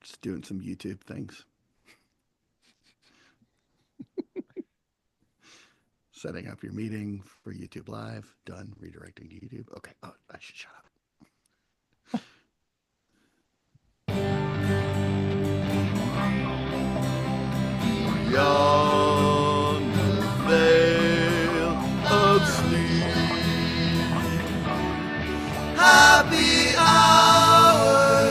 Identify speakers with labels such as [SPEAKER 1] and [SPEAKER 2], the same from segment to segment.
[SPEAKER 1] just doing some YouTube things. Setting up your meeting for YouTube Live. Done. Redirecting to YouTube. Okay. Oh, I should shut up. Beyond the veil of sleep, happy hours.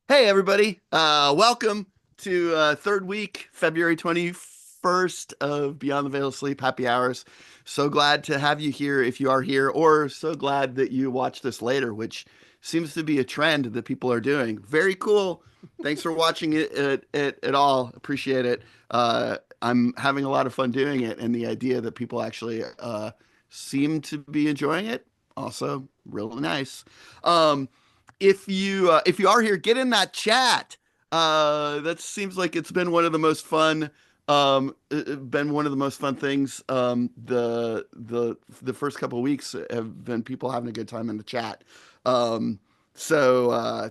[SPEAKER 1] Hey, everybody. Welcome to third week, February 21st of Beyond the Veil of Sleep, Happy Hours. So glad to have you here if you are here, or so glad that you watch this later, which seems to be a trend that people are doing. Very cool. Thanks for watching it at all. Appreciate it. I'm having a lot of fun doing it, and the idea that people actually seem to be enjoying it, also really nice. If you are here, get in that chat. That seems like it's been one of the most fun been one of the most fun things. The first couple of weeks have been people having a good time in the chat. So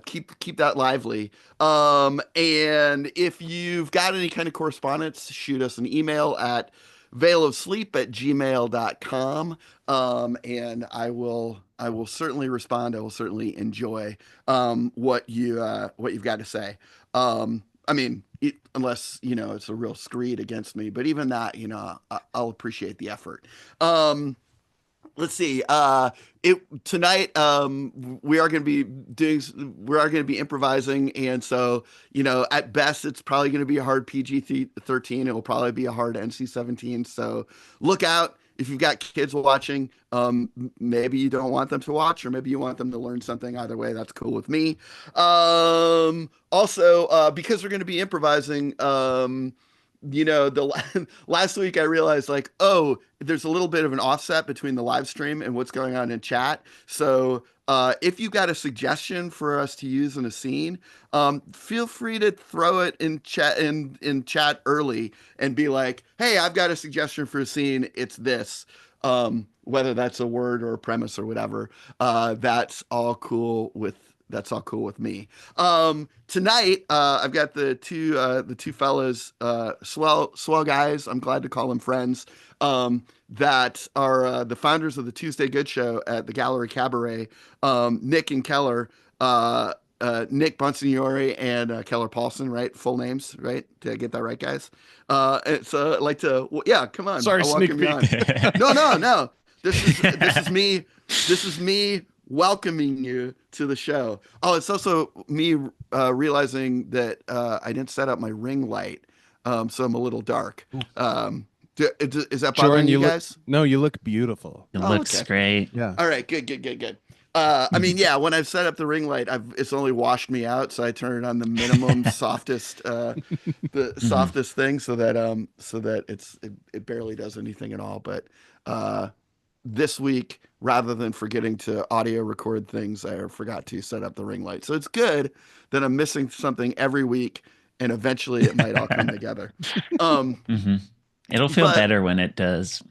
[SPEAKER 1] keep that lively. And if you've got any kind of correspondence, shoot us an email at veilofsleep@gmail.com. And I will certainly respond. I will certainly enjoy what you've got to say. I mean, unless it's a real screed against me, but even that, I'll appreciate the effort. Let's see. Tonight we are going to be improvising, and so at best it's probably going to be a hard PG-13. It will probably be a hard NC-17. So look out. If you've got kids watching, maybe you don't want them to watch, or maybe you want them to learn something. Either way, that's cool with me. Also, because we're going to be improvising, the last week I realized, like, oh, there's a little bit of an offset between the live stream and what's going on in chat. So if you've got a suggestion for us to use in a scene, feel free to throw it in chat early and be like, hey, I've got a suggestion for a scene. It's this. Whether that's a word or a premise or whatever, that's all cool with me. Tonight, I've got the two fellas, swell guys. I'm glad to call them friends. That are the founders of the Tuesday Good Show at the Gallery Cabaret. Nick and Keller. Nick Bonsignore and Keller Paulson, right? Full names, right? Did I get that right, guys? And so I'd like to, yeah, come on.
[SPEAKER 2] Sorry,
[SPEAKER 1] I'll
[SPEAKER 2] sneak
[SPEAKER 1] welcome you on.
[SPEAKER 2] peek.
[SPEAKER 1] No. This is me. This is me welcoming you to the show. Oh, it's also me realizing that I didn't set up my ring light, so I'm a little dark. Is that bothering
[SPEAKER 2] Jordan,
[SPEAKER 1] you guys?
[SPEAKER 2] you look beautiful.
[SPEAKER 3] It
[SPEAKER 1] Oh,
[SPEAKER 3] looks
[SPEAKER 1] okay.
[SPEAKER 3] great.
[SPEAKER 2] Yeah.
[SPEAKER 1] All right, good. I mean, yeah, when I've set up the ring light, it's only washed me out, so I turn it on the minimum softest, the
[SPEAKER 3] Mhm.
[SPEAKER 1] softest thing, so that it barely does anything at all. But this week, rather than forgetting to audio record things, I forgot to set up the ring light. So it's good that I'm missing something every week, and eventually it might all come together.
[SPEAKER 3] Mhm. It'll feel
[SPEAKER 1] But
[SPEAKER 3] better when it does.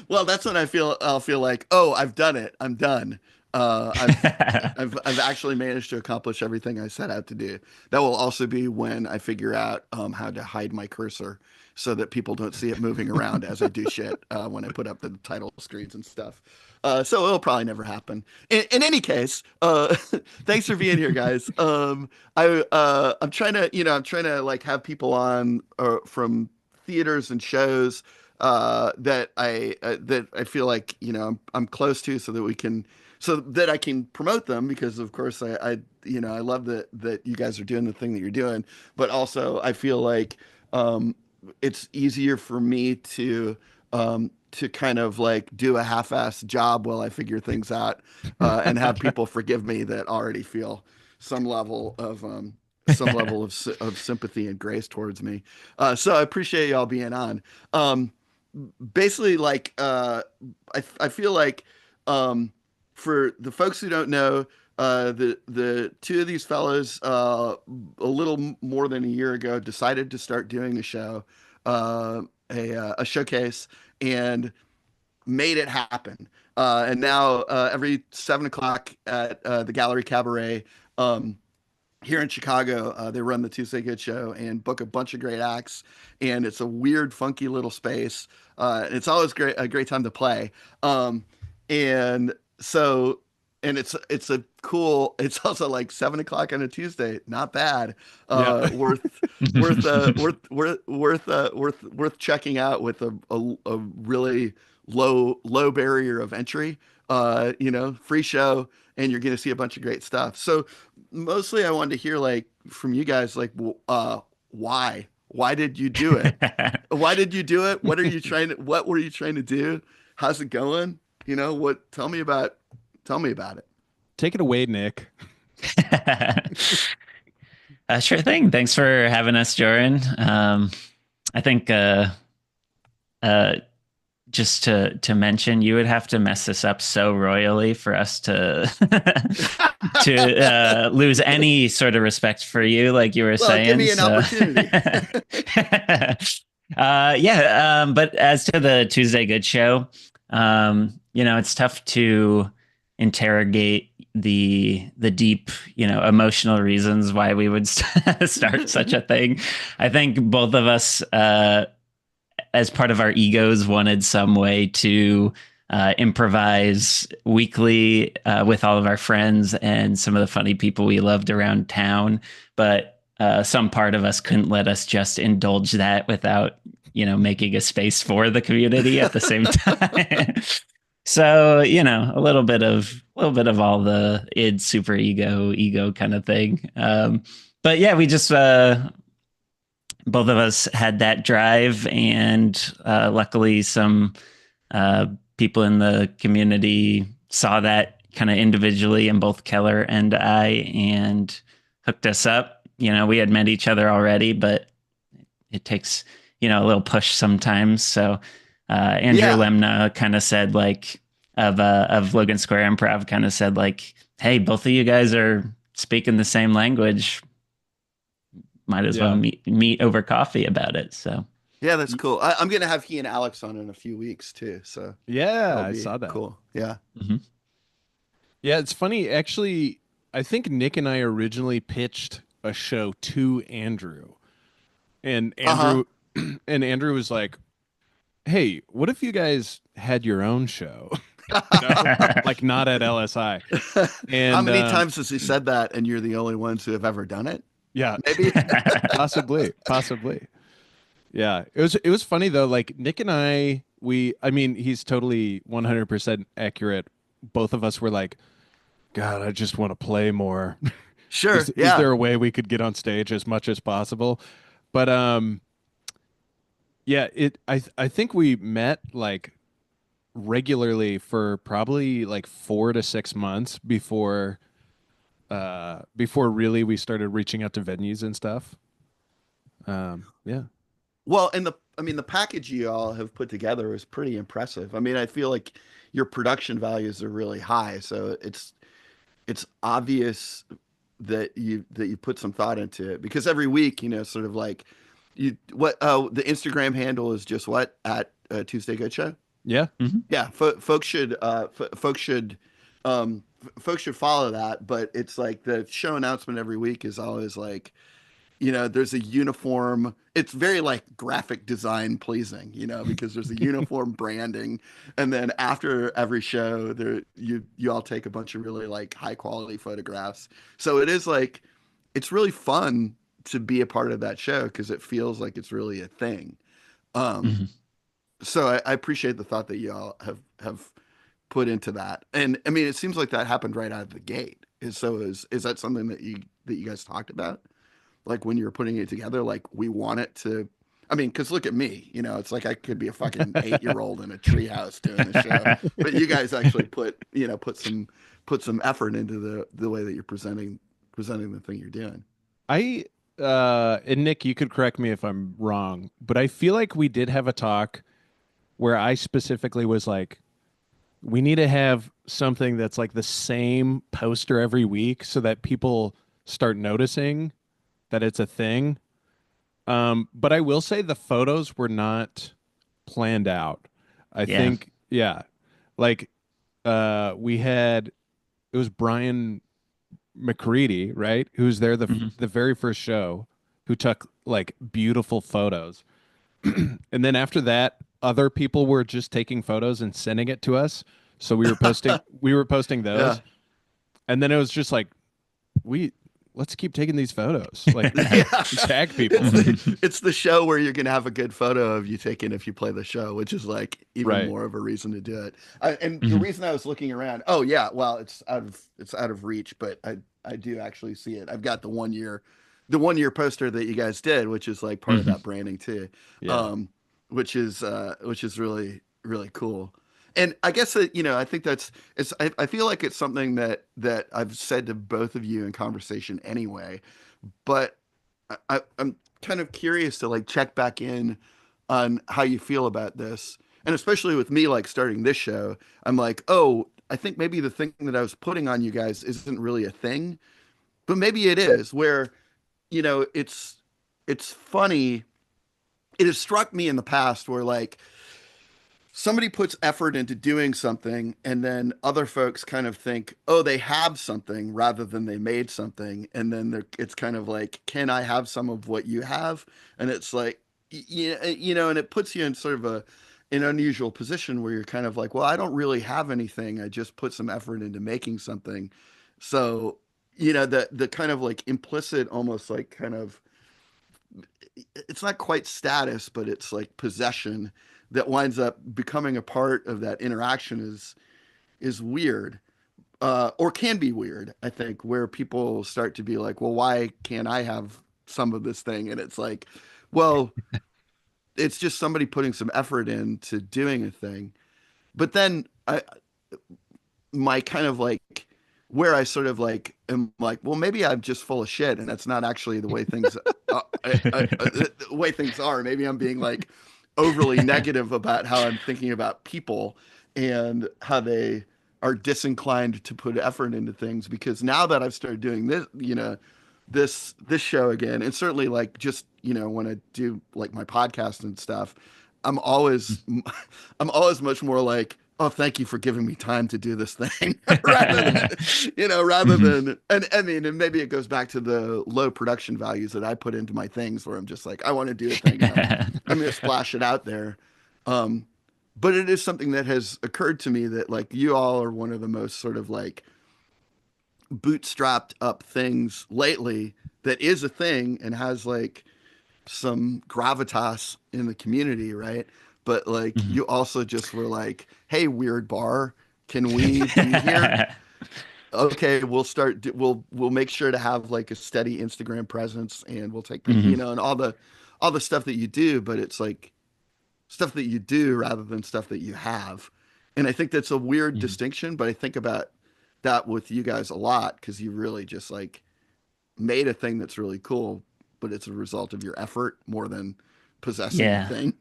[SPEAKER 1] well, that's when I'll feel like, oh, I've done it. I'm done. I've actually managed to accomplish everything I set out to do. That will also be when I figure out how to hide my cursor so that people don't see it moving around as I do shit when I put up the title screens and stuff. So it'll probably never happen. In any case, thanks for being here, guys. I'm trying to like have people on from theaters and shows that I feel like I'm close to, so that I can promote them, because of course I love that you guys are doing the thing that you're doing, but also I feel like it's easier for me to kind of like do a half-assed job while I figure things out, and have people forgive me that already feel some level of of sympathy and grace towards me. So I appreciate y'all being on. Basically, like I feel like for the folks who don't know, The two of these fellows, a little more than a year ago, decided to start doing a show, a showcase, and made it happen. And now every 7 o'clock at the Gallery Cabaret, um, here in Chicago, they run the Tuesday Good Show and book a bunch of great acts. And it's a weird, funky little space. It's always a great time to play. And so, and it's a cool. It's also like 7 o'clock on a Tuesday. Not bad.
[SPEAKER 2] Yeah.
[SPEAKER 1] Worth checking out with a really low barrier of entry. Free show, and you're going to see a bunch of great stuff. So mostly I wanted to hear like from you guys, like, why did you do it? Why did you do it? What were you trying to do? How's it going? Tell me about it.
[SPEAKER 2] Take it away, Nick.
[SPEAKER 3] Sure thing. Thanks for having us, Joran. I think just to mention, you would have to mess this up so royally for us to to lose any sort of respect for you, like you were saying.
[SPEAKER 1] Give me an opportunity.
[SPEAKER 3] But as to the Tuesday Good Show, it's tough to interrogate the deep, emotional reasons why we would start such a thing. I think both of us, as part of our egos, wanted some way to improvise weekly with all of our friends and some of the funny people we loved around town. But some part of us couldn't let us just indulge that without, making a space for the community at the same time. So, a little bit of all the id, super ego kind of thing. But yeah, we just both of us had that drive, and luckily some people in the community saw that kind of individually in both Keller and I, and hooked us up. We had met each other already, but it takes, a little push sometimes. So Andrew Lemna kind of said, like, of Logan Square Improv, kind of said, like, hey, both of you guys are speaking the same language. Might as well meet over coffee about it. So
[SPEAKER 1] yeah, that's cool. I'm gonna have he and Alex on in a few weeks too. So
[SPEAKER 2] yeah, I saw that.
[SPEAKER 1] Cool. Yeah.
[SPEAKER 3] Mm-hmm.
[SPEAKER 2] Yeah, it's funny. Actually, I think Nick and I originally pitched a show to Andrew, and Andrew was like, "Hey, what if you guys had your own show?" Like not at LSI. And
[SPEAKER 1] how many times has he said that, and you're the only ones who have ever done it?
[SPEAKER 2] Yeah,
[SPEAKER 1] maybe.
[SPEAKER 2] possibly. Yeah, it was funny though. Like Nick and I mean, he's totally 100% accurate. Both of us were like, God, I just want to play more.
[SPEAKER 1] Sure.
[SPEAKER 2] Is there a way we could get on stage as much as possible? But yeah, I think we met like regularly for probably like 4 to 6 months before really we started reaching out to venues and stuff. Yeah.
[SPEAKER 1] Well, and the package you all have put together is pretty impressive. I mean, I feel like your production values are really high, so it's obvious that you put some thought into it, because every week, sort of like the Instagram handle is just what at Tuesday Good Show.
[SPEAKER 2] Yeah.
[SPEAKER 3] Mm-hmm.
[SPEAKER 1] Yeah. Folks should follow that, but it's like the show announcement every week is always like, there's a uniform. It's very like graphic design pleasing, because there's a uniform branding, and then after every show, you all take a bunch of really like high quality photographs. So it is like, it's really fun to be a part of that show because it feels like it's really a thing.
[SPEAKER 3] Mm-hmm.
[SPEAKER 1] So I appreciate the thought that you all have put into that, and I mean, it seems like that happened right out of the gate. Is that something that you guys talked about? Like when you were putting it together, like we want it to, I mean, because look at me, it's like I could be a fucking 8-year-old in a treehouse doing the show, but you guys actually put some effort into the way that you're presenting the thing you're doing.
[SPEAKER 2] And Nick, you could correct me if I'm wrong, but I feel like we did have a talk where I specifically was like, we need to have something that's like the same poster every week so that people start noticing that it's a thing. But I will say the photos were not planned out. I
[SPEAKER 3] Yeah.
[SPEAKER 2] think, yeah, like we had it was Brian McCready, right? Who was there
[SPEAKER 3] Hmm.
[SPEAKER 2] the very first show, who took like beautiful photos. And then after that, other people were just taking photos and sending it to us. So we were posting
[SPEAKER 1] Yeah.
[SPEAKER 2] those. And then it was just like, we let's keep taking these photos. Like
[SPEAKER 1] Yeah.
[SPEAKER 2] tag
[SPEAKER 1] It's
[SPEAKER 2] people.
[SPEAKER 1] the show where you're gonna have a good photo of you taken if you play the show, which is like even
[SPEAKER 2] Right.
[SPEAKER 1] more of a reason to do it. And the
[SPEAKER 3] Hmm.
[SPEAKER 1] reason I was looking around, oh yeah, well it's out of reach, but I do actually see it. I've got the 1 year poster that you guys did, which is like part of
[SPEAKER 3] Hmm.
[SPEAKER 1] that branding too,
[SPEAKER 2] Yeah.
[SPEAKER 1] um, which is really really cool. And I guess that I think I feel like it's something that I've said to both of you in conversation anyway, but I'm kind of curious to like check back in on how you feel about this. And especially with me like starting this show, I'm like, oh, I think maybe the thing that I was putting on you guys isn't really a thing, but maybe it is where, it's funny. It has struck me in the past where like somebody puts effort into doing something and then other folks kind of think, oh, they have something rather than they made something. And then it's kind of like, can I have some of what you have? And it's like, and it puts you in sort of an unusual position where you're kind of like, well, I don't really have anything. I just put some effort into making something. So, the kind of like implicit, almost like kind of, it's not quite status, but it's like possession that winds up becoming a part of that interaction is weird, or can be weird. I think where people start to be like, well, why can't I have some of this thing? And it's like, well, it's just somebody putting some effort into doing a thing. But then my kind of like where I sort of like am like, well, maybe I'm just full of shit, and that's not actually the way things the way things are. Maybe I'm being like overly negative about how I'm thinking about people and how they are disinclined to put effort into things. Because now that I've started doing this show again, and certainly like just when I do like my podcast and stuff, I'm always I'm always much more like, oh, thank you for giving me time to do this thing, rather
[SPEAKER 3] Hmm.
[SPEAKER 1] than, and I mean, and maybe it goes back to the low production values that I put into my things, where I'm just like, I want to do a thing, and I'm going to splash it out there. Um, but it is something that has occurred to me that like you all are one of the most sort of like bootstrapped up things lately that is a thing and has like some gravitas in the community, right? But like
[SPEAKER 3] Hmm.
[SPEAKER 1] you also just were like, "Hey, weird bar, can we be here?" Okay, we'll make sure to have like a steady Instagram presence, and we'll take
[SPEAKER 3] Hmm.
[SPEAKER 1] and all the stuff that you do, but it's like stuff that you do rather than stuff that you have. And I think that's a weird
[SPEAKER 3] Hmm.
[SPEAKER 1] distinction, but I think about that with you guys a lot because you really just like made a thing that's really cool, but it's a result of your effort more than possessing the
[SPEAKER 3] Yeah.
[SPEAKER 1] thing.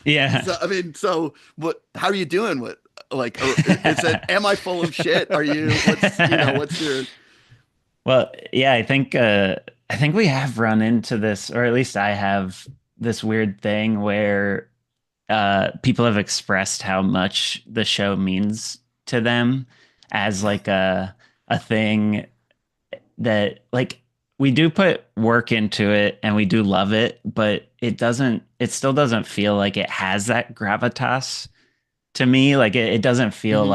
[SPEAKER 3] Yeah.
[SPEAKER 1] So I mean, so what? How are you doing with like? Or is it? Am I full of shit? Are you? What's your?
[SPEAKER 3] Well, yeah, I think we have run into this, or at least I have this weird thing where people have expressed how much the show means to them as like a thing that like we do put work into it and we do love it, but it still doesn't feel like it has that gravitas to me. Like it doesn't feel
[SPEAKER 1] Mhm.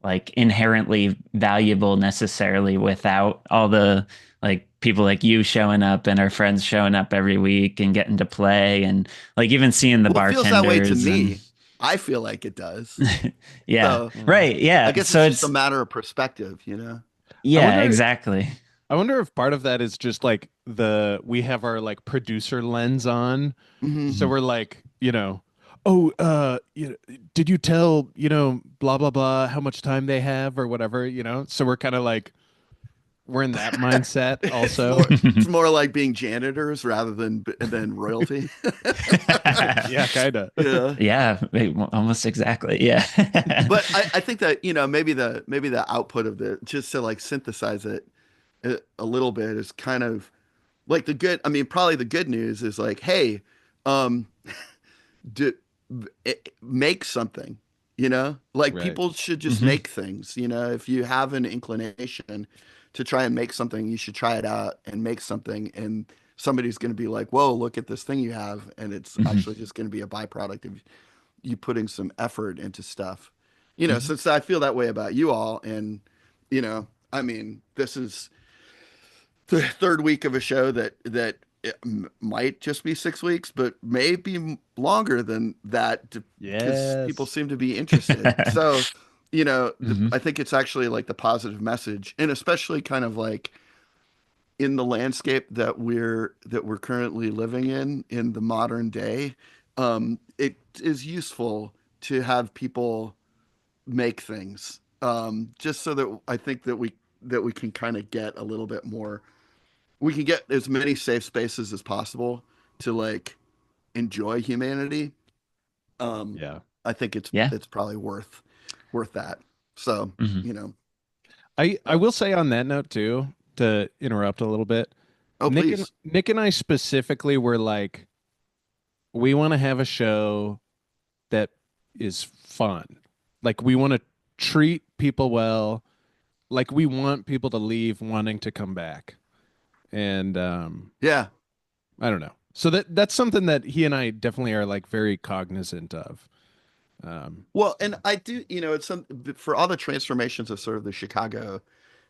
[SPEAKER 3] like inherently valuable necessarily without all the like people like you showing up and our friends showing up every week and getting to play and like even seeing the
[SPEAKER 1] Well, it feels that way to
[SPEAKER 3] bartenders and
[SPEAKER 1] me. I feel like it does.
[SPEAKER 3] yeah,
[SPEAKER 1] So
[SPEAKER 2] Yeah.
[SPEAKER 3] right,
[SPEAKER 1] I
[SPEAKER 3] yeah,
[SPEAKER 1] guess
[SPEAKER 3] so
[SPEAKER 1] it's just a
[SPEAKER 3] it's
[SPEAKER 1] matter of perspective.
[SPEAKER 2] I
[SPEAKER 3] yeah,
[SPEAKER 2] wonder
[SPEAKER 3] exactly.
[SPEAKER 2] I wonder if part of that is just like we have our like producer lens on.
[SPEAKER 1] Hmm.
[SPEAKER 2] So
[SPEAKER 3] Hmm.
[SPEAKER 2] we're like, oh, did you tell, blah blah blah how much time they have or whatever, So we're kind of like we're in that mindset
[SPEAKER 1] It's
[SPEAKER 2] also.
[SPEAKER 1] more it's more like being janitors rather than royalty.
[SPEAKER 2] Yeah, kind of.
[SPEAKER 1] Yeah.
[SPEAKER 3] Yeah, almost exactly. Yeah.
[SPEAKER 1] But I think that, maybe the output of the, just to like synthesize it a little bit, is kind of like the good. I mean, probably the good news is like, hey, um, do, make something. Like
[SPEAKER 2] Right.
[SPEAKER 1] people should just
[SPEAKER 3] Hmm.
[SPEAKER 1] make things. If you have an inclination to try and make something, you should try it out and make something. And somebody's going to be like, whoa, look at this thing you have. And it's
[SPEAKER 3] Hmm.
[SPEAKER 1] actually just going to be a byproduct of you putting some effort into stuff.
[SPEAKER 3] Hmm.
[SPEAKER 1] Since I feel that way about you all. And, I mean, this is the third week of a show that it might just be 6 weeks, but maybe longer than that, because people
[SPEAKER 2] Yes.
[SPEAKER 1] seem to be interested. So,
[SPEAKER 3] Hmm.
[SPEAKER 1] I think it's actually like the positive message, and especially kind of like in the landscape that we're currently living in the modern day. It is useful to have people make things, just so that I think that we can kind of get a little bit more. We can get as many safe spaces as possible to like enjoy humanity. Um,
[SPEAKER 2] Yeah.
[SPEAKER 1] I think it's
[SPEAKER 3] Yeah.
[SPEAKER 1] it's probably worth that. So,
[SPEAKER 3] Hmm.
[SPEAKER 1] you know,
[SPEAKER 2] I
[SPEAKER 1] uh,
[SPEAKER 2] will say on that note too, to interrupt a little bit,
[SPEAKER 1] oh please,
[SPEAKER 2] Nick and I specifically were like, we want to have a show that is fun. Like we want to treat people well. Like we want people to leave wanting to come back. And
[SPEAKER 1] yeah.
[SPEAKER 2] I don't know. So that's something that he and I definitely are like very cognizant of. Um,
[SPEAKER 1] Well, and I do, it's some for all the transformations of sort of the Chicago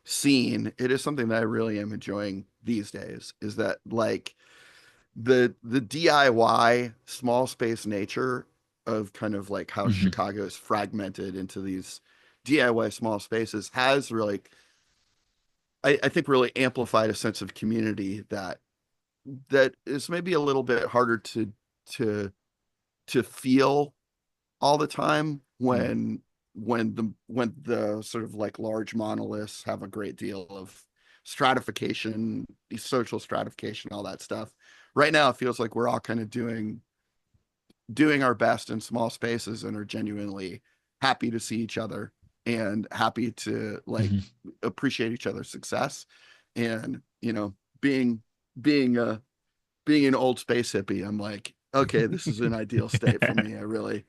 [SPEAKER 1] scene. It is something that I really am enjoying these days. Is that like the DIY small space nature of kind of like how
[SPEAKER 3] Hmm.
[SPEAKER 1] Chicago is fragmented into these DIY small spaces has really, I think, really amplified a sense of community that is maybe a little bit harder to to feel all the time
[SPEAKER 2] mm,
[SPEAKER 1] when the sort of like large monoliths have a great deal of stratification, social stratification, all that stuff. Right now, it feels like we're all kind of doing our best in small spaces and are genuinely happy to see each other and happy to like
[SPEAKER 3] Hmm.
[SPEAKER 1] appreciate each other's success. And being being a being an old space hippie, I'm like, okay, this is an ideal state for me. I really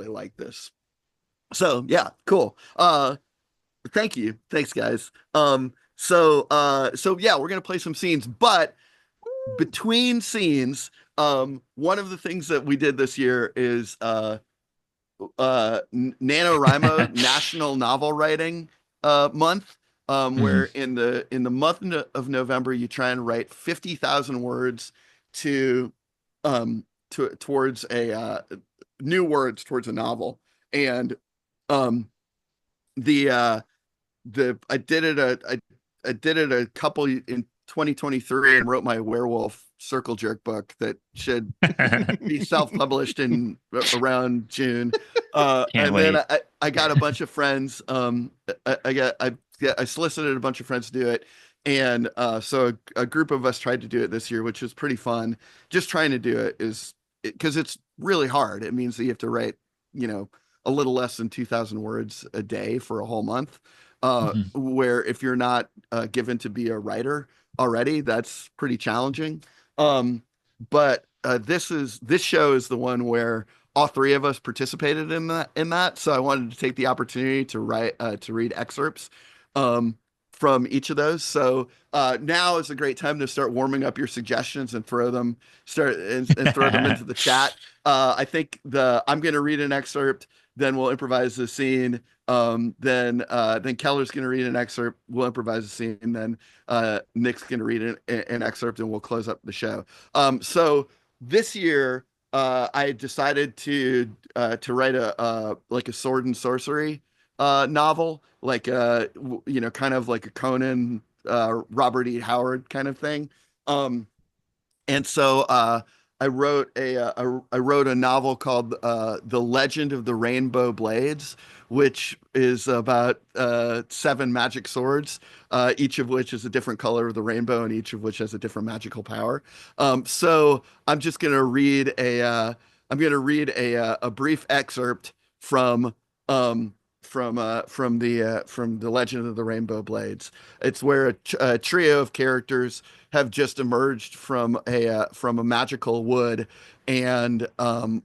[SPEAKER 1] like this. So yeah, cool. Thanks guys. So yeah, we're gonna play some scenes, but between scenes, one of the things that we did this year is NaNoWriMo National Novel Writing Month,
[SPEAKER 3] Hmm.
[SPEAKER 1] where in the month of November you try and write 50,000 words to towards a new words towards a novel. And um the I did it a couple in 2023 and wrote my werewolf circle jerk book that should be self-published in around June.
[SPEAKER 3] Can't
[SPEAKER 1] And then
[SPEAKER 3] wait.
[SPEAKER 1] I got a bunch of friends. I solicited a bunch of friends to do it, and so a group of us tried to do it this year, which was pretty fun. Just trying to do it is because it's really hard. It means that you have to write, you know, a little less than 2,000 words a day for a whole month.
[SPEAKER 3] Hmm.
[SPEAKER 1] Where if you're not given to be a writer already, that's pretty challenging. Um, but this show is the one where all three of us participated in that. So I wanted to take the opportunity to read excerpts um, from each of those. So now is a great time to start warming up your suggestions and throw them into the chat. I think I'm going to read an excerpt, then we'll improvise the scene. Then Keller's going to read an excerpt. We'll improvise a scene, and then Nick's going to read an excerpt, and we'll close up the show. So this year, I decided to write a like a sword and sorcery novel, like kind of like a Conan, Robert E. Howard kind of thing. Um, and so I wrote a novel called The Legend of the Rainbow Blades, which is about 7 magic swords, each of which is a different color of the rainbow, and each of which has a different magical power. So I'm gonna read a brief excerpt from um, from the Legend of the Rainbow Blades. It's where a trio of characters have just emerged from a magical wood, and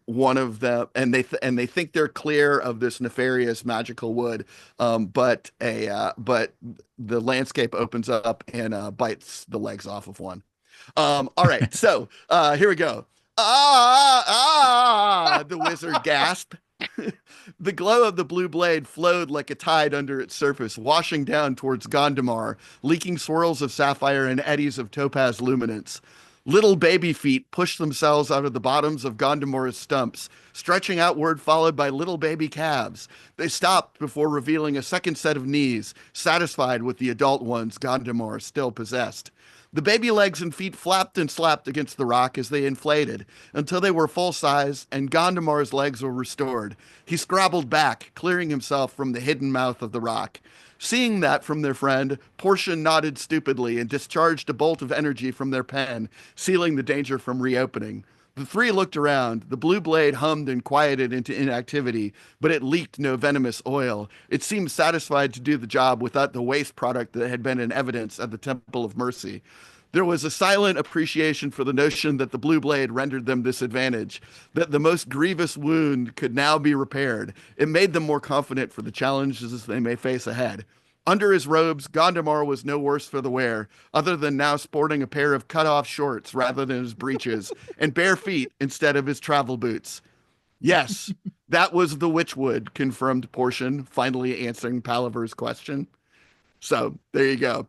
[SPEAKER 1] one of them and they think they're clear of this nefarious magical wood, but the landscape opens up and bites the legs off of one. All right, so here we go. The wizard gasped. The glow of the blue blade flowed like a tide under its surface, washing down towards Gondomar, leaking swirls of sapphire and eddies of topaz luminance. Little baby feet pushed themselves out of the bottoms of Gondomar's stumps, stretching outward, followed by little baby calves. They stopped before revealing a second set of knees, satisfied with the adult ones Gondomar still possessed. The baby legs and feet flapped and slapped against the rock as they inflated until they were full size and Gondomar's legs were restored. He scrabbled back, clearing himself from the hidden mouth of the rock. Seeing that from their friend, Portia nodded stupidly and discharged a bolt of energy from their pen, sealing the danger from reopening. The 3 looked around. The blue blade hummed and quieted into inactivity, but it leaked no venomous oil. It seemed satisfied to do the job without the waste product that had been in evidence at the Temple of Mercy. There was a silent appreciation for the notion that the blue blade rendered them this advantage, that the most grievous wound could now be repaired. It made them more confident for the challenges they may face ahead. Under his robes, Gondomar was no worse for the wear, other than now sporting a pair of cut-off shorts rather than his breeches, and bare feet instead of his travel boots. Yes, that was the Witchwood, confirmed Portion, finally answering Palaver's question. So there you go.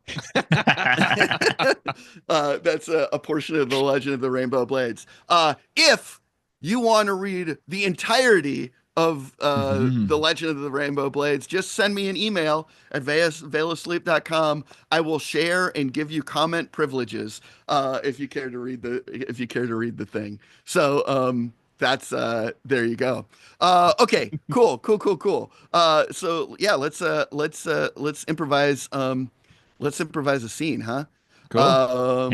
[SPEAKER 1] That's a portion of the Legend of the Rainbow Blades. If you want to read the entirety of the Legend of the Rainbow Blades, just send me an email at veilofsleep.com. I will share and give you comment privileges if you care to read the thing. So that's there you go. Okay, cool. So yeah, let's improvise a scene, huh?
[SPEAKER 2] Cool.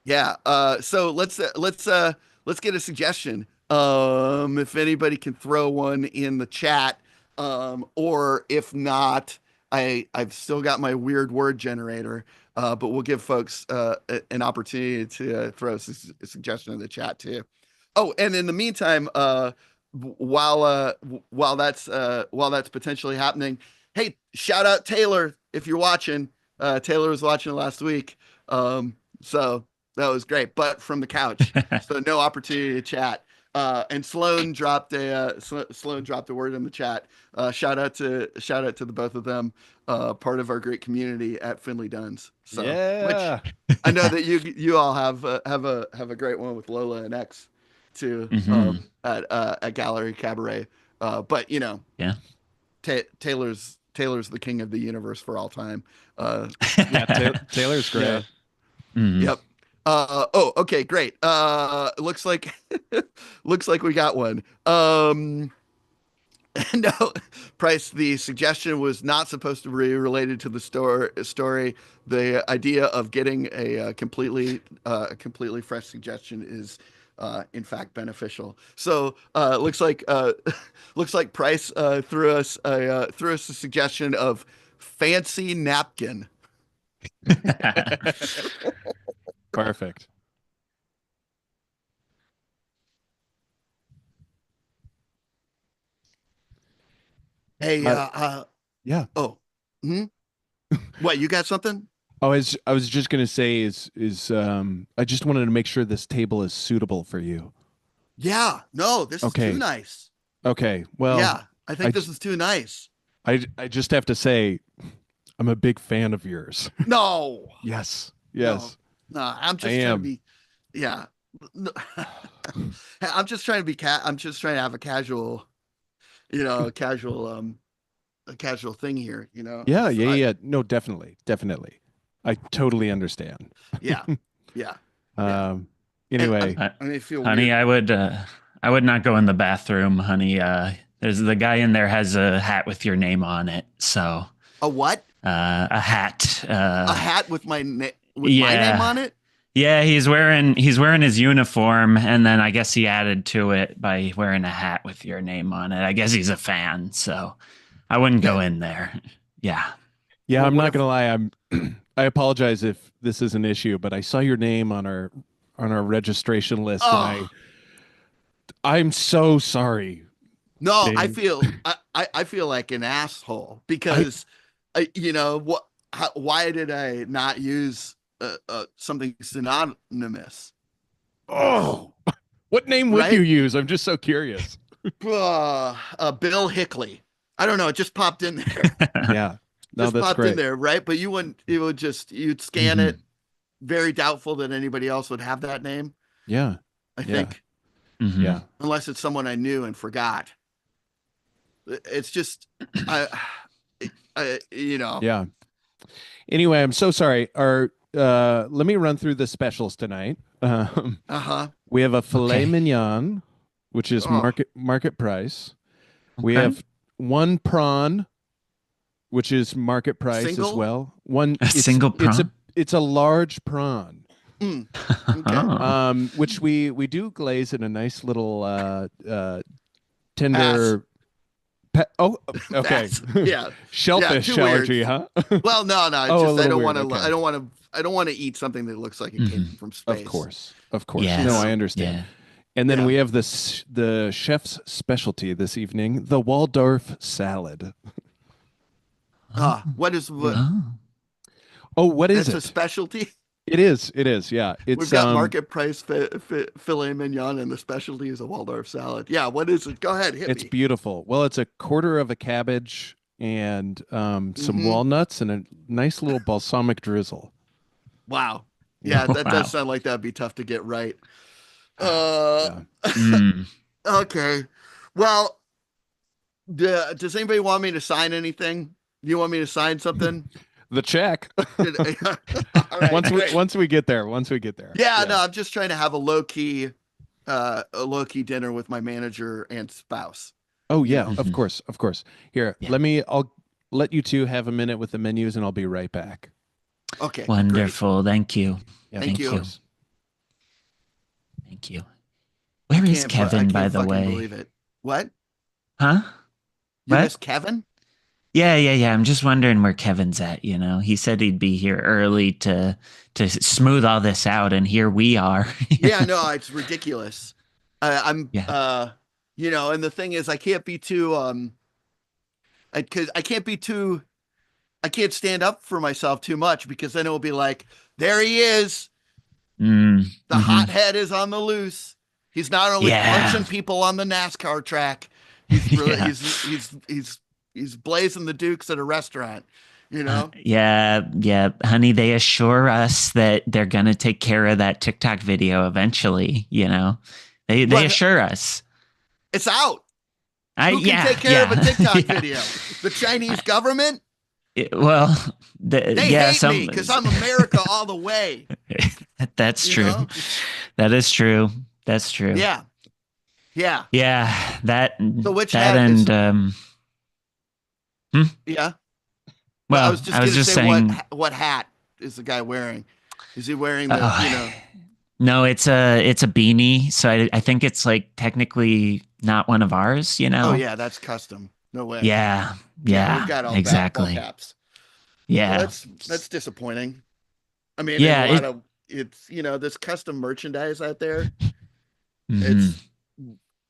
[SPEAKER 1] Yeah. So let's get a suggestion. If anybody can throw one in the chat, or if not, I've still got my weird word generator. But we'll give folks an opportunity to throw a suggestion in the chat too. Oh, and in the meantime, while that's potentially happening, hey, shout out Taylor if you're watching. Taylor was watching last week, so that was great. But from the couch, so no opportunity to chat. And Sloan dropped a word in the chat. Shout out to the both of them, part of our great community at Finley Duns. So,
[SPEAKER 2] yeah,
[SPEAKER 1] which I know that you all have a great one with Lola and X too, at Gallery Cabaret. But you know,
[SPEAKER 3] yeah,
[SPEAKER 1] Taylor's the king of the universe for all time.
[SPEAKER 2] yeah, Taylor's great.
[SPEAKER 1] Yeah.
[SPEAKER 3] Mm-hmm.
[SPEAKER 1] Yep. Okay, great. Looks like we got one. No, Price, the suggestion was not supposed to be related to the story. The idea of getting a completely fresh suggestion is in fact beneficial. So looks like Price threw us a suggestion of fancy napkin.
[SPEAKER 2] Perfect.
[SPEAKER 1] Hey,
[SPEAKER 2] yeah.
[SPEAKER 1] Oh, what, you got something?
[SPEAKER 2] Oh, I was just gonna say is I just wanted to make sure this table is suitable for you.
[SPEAKER 1] Yeah, no, this is too nice.
[SPEAKER 2] Okay, well,
[SPEAKER 1] yeah, I think this is too nice.
[SPEAKER 2] I just have to say, I'm a big fan of yours.
[SPEAKER 1] No.
[SPEAKER 2] Yes.
[SPEAKER 1] No, I'm just trying to be. Yeah. I'm just trying to be I'm just trying to have a casual, a casual thing here,
[SPEAKER 2] Yeah. No, definitely. I totally understand.
[SPEAKER 1] Yeah. Yeah.
[SPEAKER 2] Anyway,
[SPEAKER 1] I feel
[SPEAKER 3] honey,
[SPEAKER 1] weird.
[SPEAKER 3] I would not go in the bathroom, honey. There's the guy in there has a hat with your name on it. So,
[SPEAKER 1] A what?
[SPEAKER 3] a hat.
[SPEAKER 1] A hat with my name
[SPEAKER 3] Yeah.
[SPEAKER 1] on it?
[SPEAKER 3] Yeah, he's wearing his uniform, and then I guess he added to it by wearing a hat with your name on it. I guess he's a fan, so I wouldn't go in there. Yeah.
[SPEAKER 2] yeah,
[SPEAKER 1] Well,
[SPEAKER 2] I'm
[SPEAKER 1] what
[SPEAKER 2] not
[SPEAKER 1] if
[SPEAKER 2] gonna lie. I apologize if this is an issue, but I saw your name on our registration list, and
[SPEAKER 1] Oh,
[SPEAKER 2] I'm so sorry,
[SPEAKER 1] no,
[SPEAKER 2] Dave.
[SPEAKER 1] I feel like an asshole
[SPEAKER 2] I
[SPEAKER 1] because why did I not use something synonymous?
[SPEAKER 2] oh, what name would you
[SPEAKER 1] Right?
[SPEAKER 2] use? I'm just so curious.
[SPEAKER 1] Bill Hickley. I don't know. It just popped in there.
[SPEAKER 2] Yeah, no,
[SPEAKER 1] Just
[SPEAKER 2] that's
[SPEAKER 1] popped in
[SPEAKER 2] great.
[SPEAKER 1] there, right? But you wouldn't. You'd scan
[SPEAKER 3] Mhm.
[SPEAKER 1] it. Very doubtful that anybody else would have that name.
[SPEAKER 2] Yeah,
[SPEAKER 1] I
[SPEAKER 2] yeah,
[SPEAKER 1] think,
[SPEAKER 3] Mhm.
[SPEAKER 2] yeah,
[SPEAKER 1] unless it's someone I knew and forgot. It's just, I,
[SPEAKER 2] yeah. Anyway, I'm so sorry. Let me run through the specials tonight.
[SPEAKER 1] uh-huh.
[SPEAKER 2] We have a filet
[SPEAKER 3] Okay.
[SPEAKER 2] mignon, which is
[SPEAKER 1] Oh,
[SPEAKER 2] market price. We
[SPEAKER 3] Okay.
[SPEAKER 2] have one prawn, which is market price as
[SPEAKER 1] single.
[SPEAKER 2] well. One,
[SPEAKER 3] A single prawn.
[SPEAKER 2] it's a large prawn,
[SPEAKER 1] Mm, okay.
[SPEAKER 3] Oh.
[SPEAKER 2] which we do glaze in a nice little
[SPEAKER 1] Pass.
[SPEAKER 2] tender. Oh, okay.
[SPEAKER 1] Pass. Yeah. Yeah.
[SPEAKER 2] Shellfish
[SPEAKER 1] Too weird.
[SPEAKER 2] allergy, huh?
[SPEAKER 1] Well, no. It's
[SPEAKER 2] Oh, a
[SPEAKER 1] just I
[SPEAKER 2] little
[SPEAKER 1] don't
[SPEAKER 2] weird.
[SPEAKER 1] want to.
[SPEAKER 2] Okay.
[SPEAKER 1] I don't want to. I don't want to eat something that looks like it came
[SPEAKER 3] Mhm.
[SPEAKER 1] from
[SPEAKER 2] Of
[SPEAKER 1] space.
[SPEAKER 2] course, of course.
[SPEAKER 1] You
[SPEAKER 2] No,
[SPEAKER 3] Yes.
[SPEAKER 2] I
[SPEAKER 1] know.
[SPEAKER 2] understand.
[SPEAKER 3] Yeah.
[SPEAKER 2] And then
[SPEAKER 1] Yeah.
[SPEAKER 2] we have the chef's specialty this evening, the Waldorf salad.
[SPEAKER 1] What is what?
[SPEAKER 2] Yeah.
[SPEAKER 3] Oh.
[SPEAKER 2] Oh, what is
[SPEAKER 1] That's a
[SPEAKER 2] it?
[SPEAKER 1] specialty.
[SPEAKER 2] It is. It is. Yeah.
[SPEAKER 1] We've
[SPEAKER 2] It's
[SPEAKER 1] got market price filet mignon, and the specialty is a Waldorf salad. Yeah. What is it? Go ahead. Hit
[SPEAKER 2] it's
[SPEAKER 1] me.
[SPEAKER 2] beautiful. Well, it's a quarter of a cabbage and some
[SPEAKER 1] Mm-hmm.
[SPEAKER 2] walnuts and a nice little balsamic drizzle.
[SPEAKER 1] Wow.
[SPEAKER 2] Yeah.
[SPEAKER 1] Yeah, that does
[SPEAKER 3] Wow.
[SPEAKER 1] sound like that'd be tough to get right. Uh,
[SPEAKER 2] Yeah.
[SPEAKER 3] Mm.
[SPEAKER 1] okay. Well, does anybody want me to sign anything? Do you want me to sign something?
[SPEAKER 2] The check.
[SPEAKER 1] All right, great.
[SPEAKER 2] Once we get there. Once we get there.
[SPEAKER 1] Yeah, no, I'm just trying to have a low key dinner with my manager and spouse.
[SPEAKER 2] Oh
[SPEAKER 1] You
[SPEAKER 2] yeah,
[SPEAKER 1] know.
[SPEAKER 2] of course, of course. Here,
[SPEAKER 3] Yeah.
[SPEAKER 2] I'll let you two have a minute with the menus and I'll be right back.
[SPEAKER 1] Okay. Great.
[SPEAKER 3] Wonderful. Thank you.
[SPEAKER 2] Yeah,
[SPEAKER 1] Thank
[SPEAKER 2] of
[SPEAKER 1] you.
[SPEAKER 2] course.
[SPEAKER 3] Thank you. Where is
[SPEAKER 1] I
[SPEAKER 3] Kevin, by
[SPEAKER 1] can't
[SPEAKER 3] the
[SPEAKER 1] fucking
[SPEAKER 3] way?
[SPEAKER 1] believe it. What?
[SPEAKER 3] Huh?
[SPEAKER 1] You
[SPEAKER 3] What?
[SPEAKER 1] miss Kevin?
[SPEAKER 3] Yeah. I'm just wondering where Kevin's at. You know, he said he'd be here early to smooth all this out, and here we are.
[SPEAKER 1] Yeah, no, it's ridiculous. I'm
[SPEAKER 3] Yeah.
[SPEAKER 1] and the thing is I can't be too I can't be too I can't stand up for myself too much because then it will be like, there he is.
[SPEAKER 3] Mm,
[SPEAKER 1] The
[SPEAKER 3] mhm.
[SPEAKER 1] hothead is on the loose. He's not only
[SPEAKER 3] Yeah.
[SPEAKER 1] punching people on the NASCAR track, he's really
[SPEAKER 3] Yeah.
[SPEAKER 1] he's blazing the dukes at a restaurant, you know?
[SPEAKER 3] Yeah, honey. They assure us that they're gonna take care of that TikTok video eventually. You know, they
[SPEAKER 1] But
[SPEAKER 3] assure us.
[SPEAKER 1] it's out.
[SPEAKER 3] I
[SPEAKER 1] Who can
[SPEAKER 3] yeah
[SPEAKER 1] take care of a
[SPEAKER 3] yeah
[SPEAKER 1] TikTok
[SPEAKER 3] yeah.
[SPEAKER 1] video? The Chinese government?
[SPEAKER 3] Well,
[SPEAKER 1] They
[SPEAKER 3] yeah,
[SPEAKER 1] hate me because I'm America all the way.
[SPEAKER 3] that's
[SPEAKER 1] You
[SPEAKER 3] true.
[SPEAKER 1] know?
[SPEAKER 3] That is true. That's true.
[SPEAKER 1] Yeah. Yeah.
[SPEAKER 3] Yeah, that
[SPEAKER 1] So which
[SPEAKER 3] that
[SPEAKER 1] hat is
[SPEAKER 3] and
[SPEAKER 1] yeah?
[SPEAKER 3] well,
[SPEAKER 1] I was just
[SPEAKER 3] I was
[SPEAKER 1] gonna
[SPEAKER 3] just
[SPEAKER 1] say
[SPEAKER 3] saying.
[SPEAKER 1] what hat is the guy wearing? Is he wearing the
[SPEAKER 3] Uh, no, it's a beanie, so I think it's like technically not one of ours. You
[SPEAKER 1] Oh
[SPEAKER 3] know.
[SPEAKER 1] yeah, that's custom. No way.
[SPEAKER 3] Yeah.
[SPEAKER 1] Yeah, we've
[SPEAKER 3] Yeah.
[SPEAKER 1] got all
[SPEAKER 3] Exactly.
[SPEAKER 1] ball caps. Well,
[SPEAKER 3] Yeah.
[SPEAKER 1] that's disappointing. I mean,
[SPEAKER 3] Yeah.
[SPEAKER 1] there's a lot of it's this custom merchandise out there.
[SPEAKER 3] Mhm.
[SPEAKER 1] It's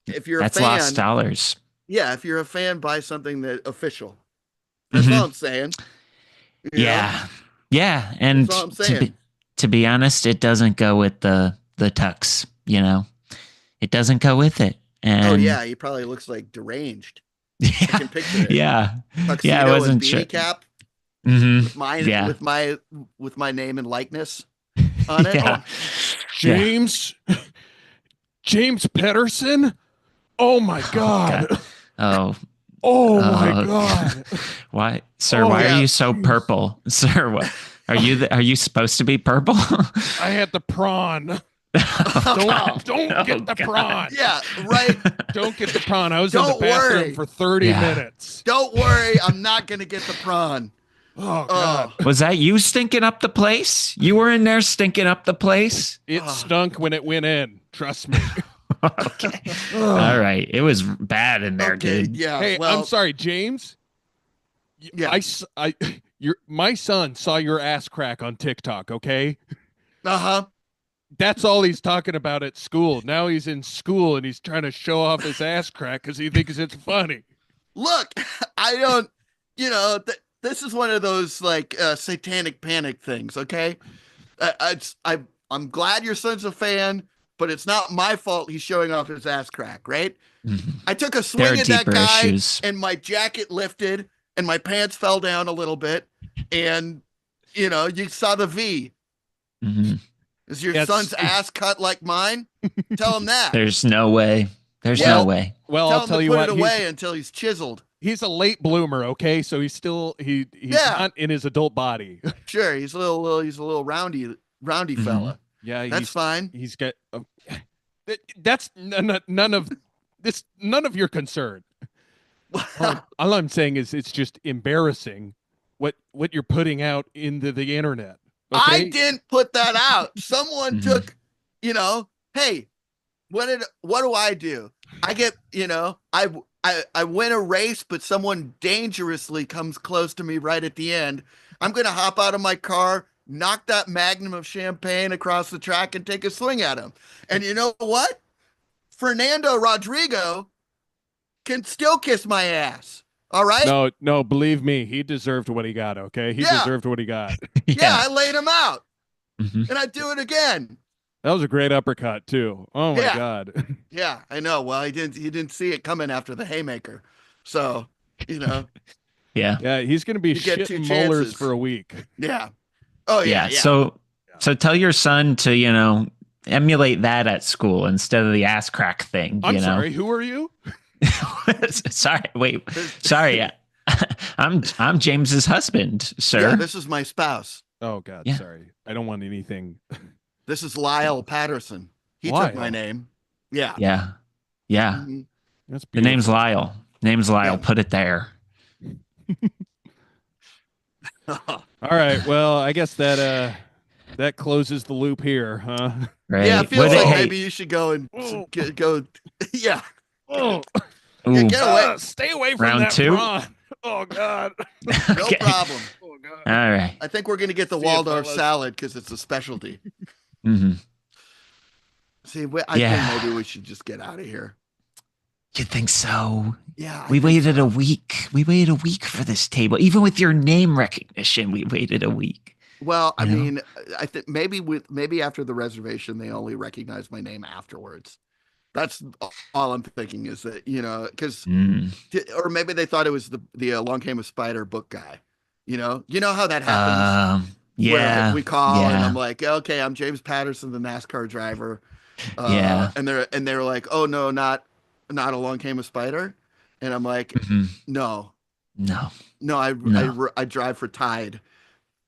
[SPEAKER 1] if you're a
[SPEAKER 3] That's
[SPEAKER 1] fan,
[SPEAKER 3] lost dollars.
[SPEAKER 1] yeah, if you're a fan, buy something that official. That's
[SPEAKER 3] Mhm.
[SPEAKER 1] all I'm saying. You know?
[SPEAKER 3] Yeah. Yeah. And
[SPEAKER 1] That's all I'm
[SPEAKER 3] to
[SPEAKER 1] saying.
[SPEAKER 3] to be honest, it doesn't go with the tux, you know. It doesn't go with it. And
[SPEAKER 1] Oh yeah, he probably looks like deranged. I
[SPEAKER 3] yeah.
[SPEAKER 1] can picture it.
[SPEAKER 3] Yeah.
[SPEAKER 1] Tuxedo
[SPEAKER 3] Yeah, I
[SPEAKER 1] and
[SPEAKER 3] wasn't
[SPEAKER 1] beanie
[SPEAKER 3] sure.
[SPEAKER 1] cap
[SPEAKER 3] Mhm.
[SPEAKER 1] with mine
[SPEAKER 3] Yeah.
[SPEAKER 1] with my name and likeness on it.
[SPEAKER 3] Yeah.
[SPEAKER 2] James James Pedersen? Oh my God.
[SPEAKER 3] God. Oh.
[SPEAKER 2] Oh my
[SPEAKER 3] Oh.
[SPEAKER 2] God.
[SPEAKER 3] Why, sir,
[SPEAKER 2] Oh,
[SPEAKER 3] why
[SPEAKER 1] yeah.
[SPEAKER 3] are you so purple? Sir, what are you supposed to be purple?
[SPEAKER 2] I had the prawn. Don't get the prawn.
[SPEAKER 1] Yeah, right.
[SPEAKER 2] Don't get the prawn. I was in the
[SPEAKER 1] Don't
[SPEAKER 2] bathroom
[SPEAKER 1] worry.
[SPEAKER 2] for 30 minutes.
[SPEAKER 1] Don't worry, I'm not gonna get the prawn.
[SPEAKER 2] Oh God.
[SPEAKER 3] Was that you stinking up the place? You were in there stinking up the place?
[SPEAKER 2] It stunk when it went in. Trust me.
[SPEAKER 3] Okay. All right. It was bad in there,
[SPEAKER 1] Okay,
[SPEAKER 3] dude.
[SPEAKER 1] yeah.
[SPEAKER 2] Hey,
[SPEAKER 1] well,
[SPEAKER 2] I'm sorry, James.
[SPEAKER 1] Yeah.
[SPEAKER 2] My son saw your ass crack on TikTok, okay?
[SPEAKER 1] Uh-huh.
[SPEAKER 2] That's all he's talking about at school. Now he's in school and he's trying to show off his ass crack because he thinks it's funny.
[SPEAKER 1] Look, I don't, this is one of those like satanic panic things, okay? I'm glad your son's a fan, but it's not my fault he's showing off his ass crack, right?
[SPEAKER 3] Mhm.
[SPEAKER 1] I took a
[SPEAKER 3] There
[SPEAKER 1] swing
[SPEAKER 3] are
[SPEAKER 1] at that
[SPEAKER 3] deeper
[SPEAKER 1] guy
[SPEAKER 3] issues.
[SPEAKER 1] and my jacket lifted and my pants fell down a little bit and you saw the V.
[SPEAKER 3] Mhm.
[SPEAKER 1] Is your son's ass cut like mine? Tell him that.
[SPEAKER 3] There's no way. There's no way.
[SPEAKER 2] Well,
[SPEAKER 1] Tell
[SPEAKER 2] I'll
[SPEAKER 1] him
[SPEAKER 2] tell
[SPEAKER 1] to
[SPEAKER 2] you
[SPEAKER 1] put
[SPEAKER 2] what.
[SPEAKER 1] it away until he's chiseled.
[SPEAKER 2] He's a late bloomer, okay? So he's
[SPEAKER 1] Yeah.
[SPEAKER 2] not in his adult body.
[SPEAKER 1] Sure, he's a little roundy fella.
[SPEAKER 2] Yeah,
[SPEAKER 1] That's fine.
[SPEAKER 2] He's got. That's none of your concern. All I'm saying is it's just embarrassing what you're putting out into the internet. Okay?
[SPEAKER 1] I didn't put that out. Someone took, hey, what do I do? I get, I win a race, but someone dangerously comes close to me right at the end. I'm going to hop out of my car, knock that magnum of champagne across the track and take a swing at him. And you know what? Fernando Rodrigo can still kiss my ass. All right?
[SPEAKER 2] No, believe me, he deserved what he got, okay? He deserved what he got.
[SPEAKER 1] Yeah, I laid him out.
[SPEAKER 3] Mhm.
[SPEAKER 1] And I'd do it again.
[SPEAKER 2] That was a great uppercut too. Oh my
[SPEAKER 1] Yeah.
[SPEAKER 2] God.
[SPEAKER 1] Yeah, I know. Well, he didn't see it coming after the haymaker. So,
[SPEAKER 3] Yeah.
[SPEAKER 2] Yeah, he's gonna be
[SPEAKER 1] You get two
[SPEAKER 2] shitting molars
[SPEAKER 1] chances.
[SPEAKER 2] for a week.
[SPEAKER 1] yeah. Oh yeah.
[SPEAKER 3] So tell your son to, emulate that at school instead of the ass crack thing.
[SPEAKER 2] I'm sorry, who are you?
[SPEAKER 3] Sorry. Wait. Sorry. I'm James's husband, sir.
[SPEAKER 1] Yeah, this is my spouse.
[SPEAKER 2] Oh God,
[SPEAKER 3] Yeah.
[SPEAKER 2] sorry. I don't want anything.
[SPEAKER 1] This is Lyle Patterson. He
[SPEAKER 2] Lyle?
[SPEAKER 1] took my name. Yeah.
[SPEAKER 3] Yeah.
[SPEAKER 1] Mhm.
[SPEAKER 2] That's
[SPEAKER 3] The name's
[SPEAKER 2] beautiful.
[SPEAKER 3] Lyle. Name's Lyle.
[SPEAKER 1] Yeah.
[SPEAKER 3] Put it there.
[SPEAKER 2] All right. Well, I guess that closes the loop here, huh?
[SPEAKER 3] Right.
[SPEAKER 1] Yeah, it feels like
[SPEAKER 3] hey,
[SPEAKER 1] maybe you should go and go. Yeah.
[SPEAKER 2] Oh,
[SPEAKER 3] ooh,
[SPEAKER 1] Get away.
[SPEAKER 2] stay away from
[SPEAKER 3] Round
[SPEAKER 2] that
[SPEAKER 3] two?
[SPEAKER 2] prawn. Oh God.
[SPEAKER 1] No
[SPEAKER 3] Okay.
[SPEAKER 1] problem.
[SPEAKER 2] Oh God.
[SPEAKER 3] all right.
[SPEAKER 1] I think we're gonna get the
[SPEAKER 2] See you,
[SPEAKER 1] Waldorf
[SPEAKER 2] fellas.
[SPEAKER 1] salad because it's a specialty.
[SPEAKER 3] Hmm.
[SPEAKER 1] See, I
[SPEAKER 3] Yeah.
[SPEAKER 1] think maybe we should just get out of here.
[SPEAKER 3] You think so?
[SPEAKER 1] Yeah.
[SPEAKER 3] We waited a week. We waited a week for this table. Even with your name recognition, we waited a week.
[SPEAKER 1] Well, I
[SPEAKER 3] You know?
[SPEAKER 1] mean, I think maybe after the reservation, they only recognize my name afterwards. That's all I'm thinking is that, because,
[SPEAKER 3] Mm.
[SPEAKER 1] or maybe they thought it was the Along Came a Spider book guy. You know how that happens. Where
[SPEAKER 3] Yeah.
[SPEAKER 1] we call and
[SPEAKER 3] yeah.
[SPEAKER 1] I'm like, okay, I'm James Patterson, the NASCAR driver.
[SPEAKER 3] Yeah.
[SPEAKER 1] And they're like, oh no, not Along Came a Spider. And I'm like,
[SPEAKER 3] Mhm.
[SPEAKER 1] no,
[SPEAKER 3] No.
[SPEAKER 1] I drive for Tide,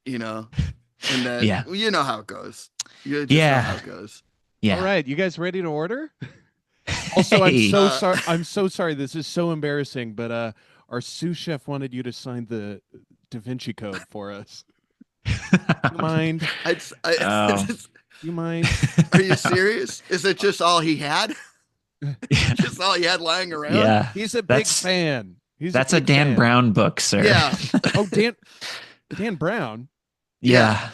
[SPEAKER 1] and then
[SPEAKER 3] Yeah.
[SPEAKER 1] you know how it goes. You just
[SPEAKER 3] Yeah.
[SPEAKER 1] know how it goes.
[SPEAKER 3] Yeah.
[SPEAKER 2] All right, you guys ready to order? Also, I'm
[SPEAKER 3] Hey.
[SPEAKER 2] so sorry. I'm so sorry. This is so embarrassing, but our sous chef wanted you to sign the Da Vinci Code for us. You mind?
[SPEAKER 3] Oh.
[SPEAKER 2] You mind?
[SPEAKER 1] Are you serious? Is it just all he had?
[SPEAKER 3] Yeah.
[SPEAKER 1] Just all he had lying around?
[SPEAKER 3] Yeah.
[SPEAKER 2] He's a big
[SPEAKER 3] That's-
[SPEAKER 2] fan.
[SPEAKER 3] That's a
[SPEAKER 2] big
[SPEAKER 3] Dan
[SPEAKER 2] fan.
[SPEAKER 3] Brown book, sir.
[SPEAKER 1] Yeah.
[SPEAKER 2] Oh, Dan Brown.
[SPEAKER 3] Yeah.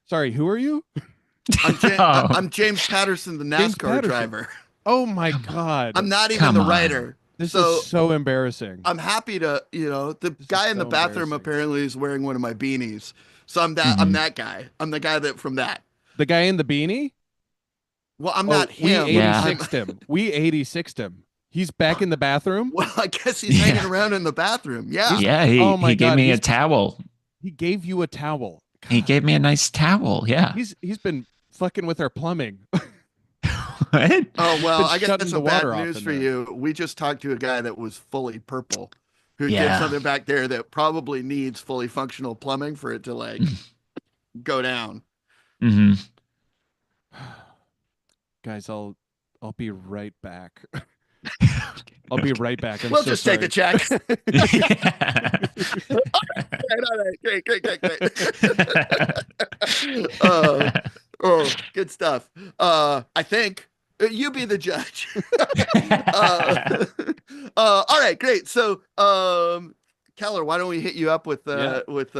[SPEAKER 2] Sorry, who are you?
[SPEAKER 3] Oh.
[SPEAKER 1] I'm James Patterson, the
[SPEAKER 2] James
[SPEAKER 1] NASCAR
[SPEAKER 2] Patterson.
[SPEAKER 1] driver.
[SPEAKER 2] Oh my God.
[SPEAKER 1] I'm not even
[SPEAKER 3] Come
[SPEAKER 1] the
[SPEAKER 3] on.
[SPEAKER 1] writer.
[SPEAKER 2] This
[SPEAKER 1] so
[SPEAKER 2] is so embarrassing.
[SPEAKER 1] I'm happy to, the
[SPEAKER 2] This
[SPEAKER 1] guy
[SPEAKER 2] is
[SPEAKER 1] in the
[SPEAKER 2] so
[SPEAKER 1] bathroom
[SPEAKER 2] embarrassing.
[SPEAKER 1] apparently is wearing one of my beanies. So I'm that guy. I'm the guy from that.
[SPEAKER 2] The guy in the beanie?
[SPEAKER 1] Well, I'm
[SPEAKER 2] Oh,
[SPEAKER 1] not him.
[SPEAKER 2] We
[SPEAKER 3] Yeah.
[SPEAKER 2] 86'd him. We 86'd him. He's back in the bathroom.
[SPEAKER 1] Well, I guess he's
[SPEAKER 3] Yeah.
[SPEAKER 1] hanging around in the bathroom. Yeah.
[SPEAKER 3] Yeah. He,
[SPEAKER 2] Oh my
[SPEAKER 3] he gave
[SPEAKER 2] God,
[SPEAKER 3] me a
[SPEAKER 2] he's-
[SPEAKER 3] towel.
[SPEAKER 2] He gave you a towel.
[SPEAKER 3] He
[SPEAKER 2] God,
[SPEAKER 3] gave me a nice towel. Yeah.
[SPEAKER 2] He's been fucking with our plumbing.
[SPEAKER 3] What?
[SPEAKER 1] Oh, well,
[SPEAKER 2] Been
[SPEAKER 1] I guess
[SPEAKER 2] shutting
[SPEAKER 1] that's
[SPEAKER 2] the
[SPEAKER 1] some bad
[SPEAKER 2] water off
[SPEAKER 1] news
[SPEAKER 2] in
[SPEAKER 1] for
[SPEAKER 2] there.
[SPEAKER 1] you. We just talked to a guy that was fully purple who did
[SPEAKER 3] Yeah.
[SPEAKER 1] something back there that probably needs fully functional plumbing for it to like go down.
[SPEAKER 3] Hmm.
[SPEAKER 2] Guys, I'll be right back. I'll be right back. I'm
[SPEAKER 1] We'll
[SPEAKER 2] so
[SPEAKER 1] just
[SPEAKER 2] sorry.
[SPEAKER 1] take the check. All right. Great. Good stuff. I think you be the judge. All right, great. So, Keller, why don't we hit you up with
[SPEAKER 2] Yeah.
[SPEAKER 1] with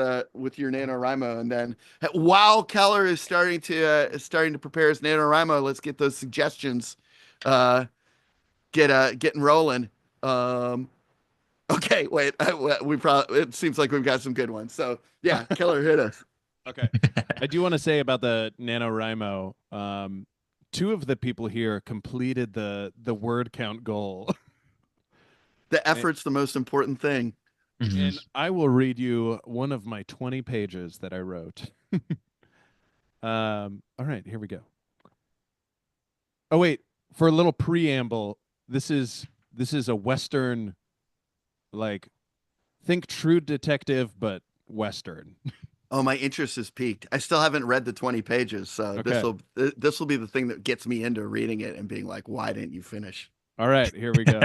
[SPEAKER 1] your NaNoWriMo, and then while Keller is starting to prepare his NaNoWriMo, let's get those suggestions getting rolling. Um, okay, wait, we probably it seems like we've got some good ones. So yeah, Keller, hit us.
[SPEAKER 2] Okay. I do want to say about the NaNoWriMo, two of the people here completed the word count goal.
[SPEAKER 1] The effort's the most important thing.
[SPEAKER 2] And I will read you one of my 20 pages that I wrote. All right, here we go. Oh wait, for a little preamble, this is a Western, like, think True Detective, but Western.
[SPEAKER 1] Oh, my interest is peaked. I still haven't read the 20 pages, so
[SPEAKER 2] Okay.
[SPEAKER 1] this will be the thing that gets me into reading it and being like, why didn't you finish?
[SPEAKER 2] All right, here we go.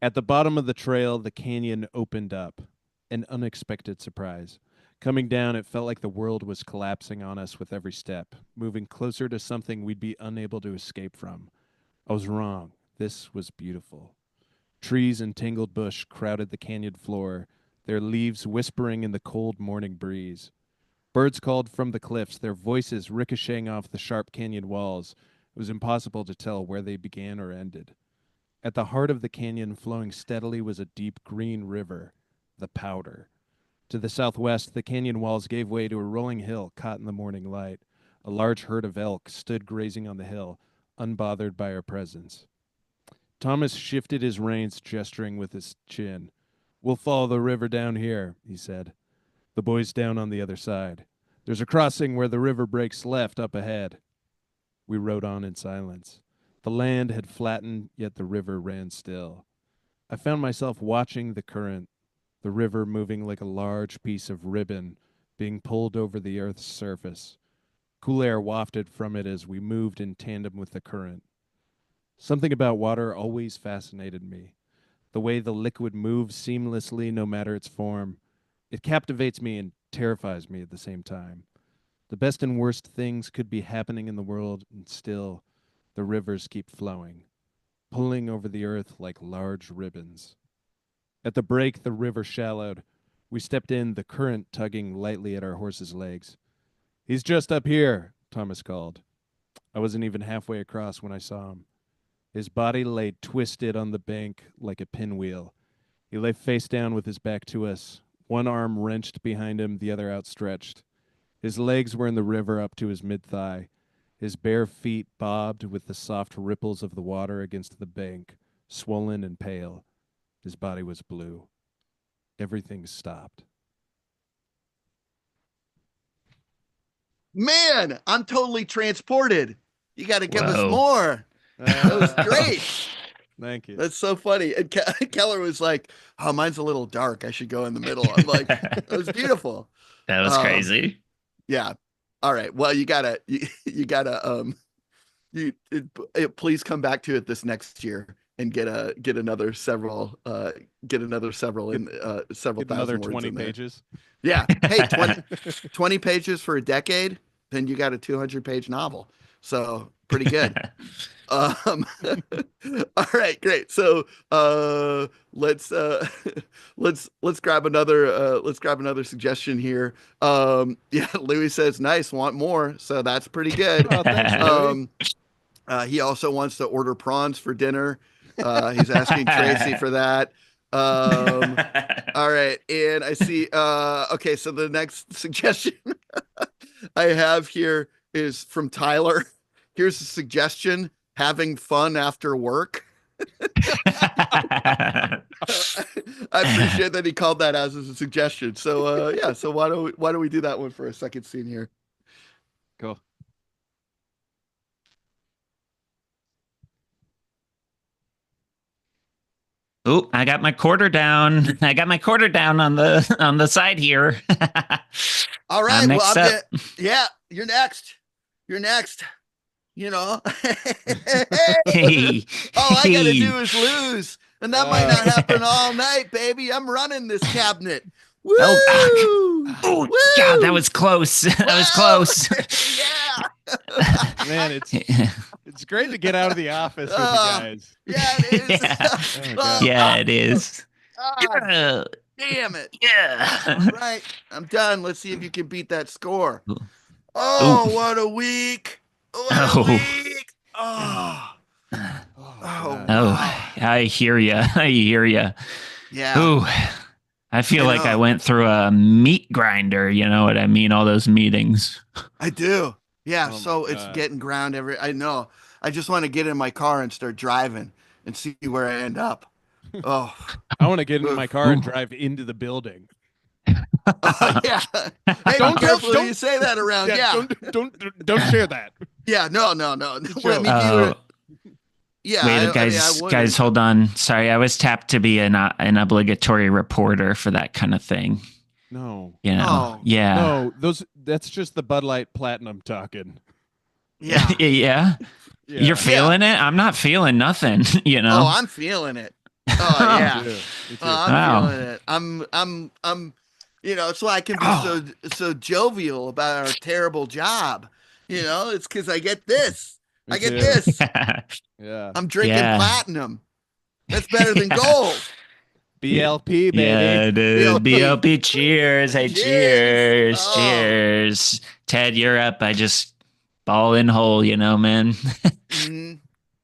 [SPEAKER 2] At the bottom of the trail, the canyon opened up. An unexpected surprise. Coming down, it felt like the world was collapsing on us with every step, moving closer to something we'd be unable to escape from. I was wrong. This was beautiful. Trees and tangled bush crowded the canyon floor, their leaves whispering in the cold morning breeze. Birds called from the cliffs, their voices ricocheting off the sharp canyon walls. It was impossible to tell where they began or ended. At the heart of the canyon, flowing steadily, was a deep green river, the Powder. To the southwest, the canyon walls gave way to a rolling hill caught in the morning light. A large herd of elk stood grazing on the hill, unbothered by our presence. Thomas shifted his reins, gesturing with his chin. "We'll follow the river down here," he said. "The boys down on the other side. There's a crossing where the river breaks left up ahead." We rode on in silence. The land had flattened, yet the river ran still. I found myself watching the current, the river moving like a large piece of ribbon being pulled over the earth's surface. Cool air wafted from it as we moved in tandem with the current. Something about water always fascinated me. The way the liquid moves seamlessly no matter its form. It captivates me and terrifies me at the same time. The best and worst things could be happening in the world, and still, the rivers keep flowing, pulling over the earth like large ribbons. At the break, the river shallowed. We stepped in, the current tugging lightly at our horse's legs. "He's just up here," Thomas called. I wasn't even halfway across when I saw him. His body lay twisted on the bank like a pinwheel. He lay face down with his back to us, one arm wrenched behind him, the other outstretched. His legs were in the river up to his mid-thigh. His bare feet bobbed with the soft ripples of the water against the bank, swollen and pale. His body was blue. Everything stopped.
[SPEAKER 1] Man, I'm totally transported. You got to give us
[SPEAKER 3] Whoa.
[SPEAKER 1] more. That was great.
[SPEAKER 2] Thank you.
[SPEAKER 1] That's so funny. And Keller was like, "Oh, mine's a little dark. I should go in the middle." I'm like, "That was beautiful."
[SPEAKER 3] That was crazy.
[SPEAKER 1] Yeah. All right. Well, you gotta please come back to it this next year and get another several in several
[SPEAKER 2] Get
[SPEAKER 1] thousand
[SPEAKER 2] another
[SPEAKER 1] words
[SPEAKER 2] 20
[SPEAKER 1] in there.
[SPEAKER 2] pages.
[SPEAKER 1] Yeah. Hey, 20 pages for a decade, then you got a 200-page novel. So pretty good. All right, great. So let's grab another suggestion here. Yeah, Louis says nice, want more. So that's pretty good.
[SPEAKER 2] Oh, thanks, Louis.
[SPEAKER 1] He also wants to order prawns for dinner. He's asking Tracy for that. All right, and I see okay, so the next suggestion I have here is from Tyler. Here's a suggestion: having fun after work. I appreciate that he called that as a suggestion. So yeah, so why don't we do that one for a second scene here?
[SPEAKER 2] Cool.
[SPEAKER 3] Oh, I got my quarter down. I got my quarter down on the side here.
[SPEAKER 1] All right.
[SPEAKER 3] I'm next up.
[SPEAKER 1] Yeah, you're next. You're next. you know.
[SPEAKER 3] Hey,
[SPEAKER 1] All I gotta
[SPEAKER 3] hey.
[SPEAKER 1] do is lose, and that might not happen all night, baby. I'm running this cabinet. Woo!
[SPEAKER 3] Oh, oh, God, that
[SPEAKER 1] Woo!
[SPEAKER 3] was close. That was
[SPEAKER 1] Wow!
[SPEAKER 3] close.
[SPEAKER 1] Yeah.
[SPEAKER 2] Man, it's great to get out of the office with you guys.
[SPEAKER 1] Yeah, it is.
[SPEAKER 3] Yeah,
[SPEAKER 2] Oh
[SPEAKER 1] Oh,
[SPEAKER 2] god.
[SPEAKER 3] yeah, it is.
[SPEAKER 1] God
[SPEAKER 3] Yeah.
[SPEAKER 1] damn it.
[SPEAKER 3] Yeah.
[SPEAKER 1] All right, I'm done. Let's see if you can beat that score.
[SPEAKER 3] Oh,
[SPEAKER 1] Oh, what a week. What a
[SPEAKER 3] oh,
[SPEAKER 1] week. Oh,
[SPEAKER 2] Oh
[SPEAKER 1] oh,
[SPEAKER 2] god.
[SPEAKER 1] wow.
[SPEAKER 3] oh, I hear you. I hear you.
[SPEAKER 1] Yeah,
[SPEAKER 3] Ooh, I feel
[SPEAKER 1] I
[SPEAKER 3] like I
[SPEAKER 1] know.
[SPEAKER 3] went through a meat grinder. You know what I mean? All those meetings.
[SPEAKER 1] I do. Yeah,
[SPEAKER 2] Oh my
[SPEAKER 1] so it's
[SPEAKER 2] god.
[SPEAKER 1] getting ground I know. I just want to get in my car and start driving and see where I end up. Oh,
[SPEAKER 2] I want to get in my
[SPEAKER 1] oof.
[SPEAKER 2] car and
[SPEAKER 3] Ooh.
[SPEAKER 2] drive into the building.
[SPEAKER 1] Oh, yeah. Hey, be
[SPEAKER 2] Don't tell
[SPEAKER 1] careful who you say that around.
[SPEAKER 2] yeah,
[SPEAKER 1] Yeah.
[SPEAKER 2] don't share that.
[SPEAKER 1] Yeah, no, no, no.
[SPEAKER 2] It's a
[SPEAKER 1] Well, I
[SPEAKER 2] joke.
[SPEAKER 1] mean,
[SPEAKER 3] Oh,
[SPEAKER 1] yeah,
[SPEAKER 3] wait,
[SPEAKER 1] I mean, I
[SPEAKER 3] guys,
[SPEAKER 1] wouldn't.
[SPEAKER 3] hold on. Sorry, I was tapped to be an obligatory reporter for that kind of thing.
[SPEAKER 2] No.
[SPEAKER 3] You know?
[SPEAKER 1] Oh,
[SPEAKER 3] Yeah.
[SPEAKER 2] No, that's just the Bud Light Platinum talking.
[SPEAKER 1] yeah.
[SPEAKER 3] Yeah. You're
[SPEAKER 2] Yeah.
[SPEAKER 3] feeling it? I'm not feeling nothing, you
[SPEAKER 1] Oh,
[SPEAKER 3] know?
[SPEAKER 1] I'm feeling it. Oh,
[SPEAKER 2] Me
[SPEAKER 1] yeah.
[SPEAKER 2] too. Me too.
[SPEAKER 1] I'm
[SPEAKER 3] Wow.
[SPEAKER 1] feeling it. It's why I can be
[SPEAKER 3] Oh.
[SPEAKER 1] so jovial about our terrible job. It's because I get this.
[SPEAKER 2] Me
[SPEAKER 1] I get
[SPEAKER 2] too.
[SPEAKER 1] this.
[SPEAKER 2] Yeah.
[SPEAKER 1] I'm drinking
[SPEAKER 3] Yeah.
[SPEAKER 1] platinum. That's better than gold.
[SPEAKER 2] BLP
[SPEAKER 3] Yeah,
[SPEAKER 2] baby.
[SPEAKER 3] dude.
[SPEAKER 1] BLP.
[SPEAKER 3] BLP, cheers. Hey,
[SPEAKER 1] Cheers.
[SPEAKER 3] cheers.
[SPEAKER 1] Oh.
[SPEAKER 3] Cheers. Ted, you're up. I just ball in hole, man.
[SPEAKER 1] Mhm.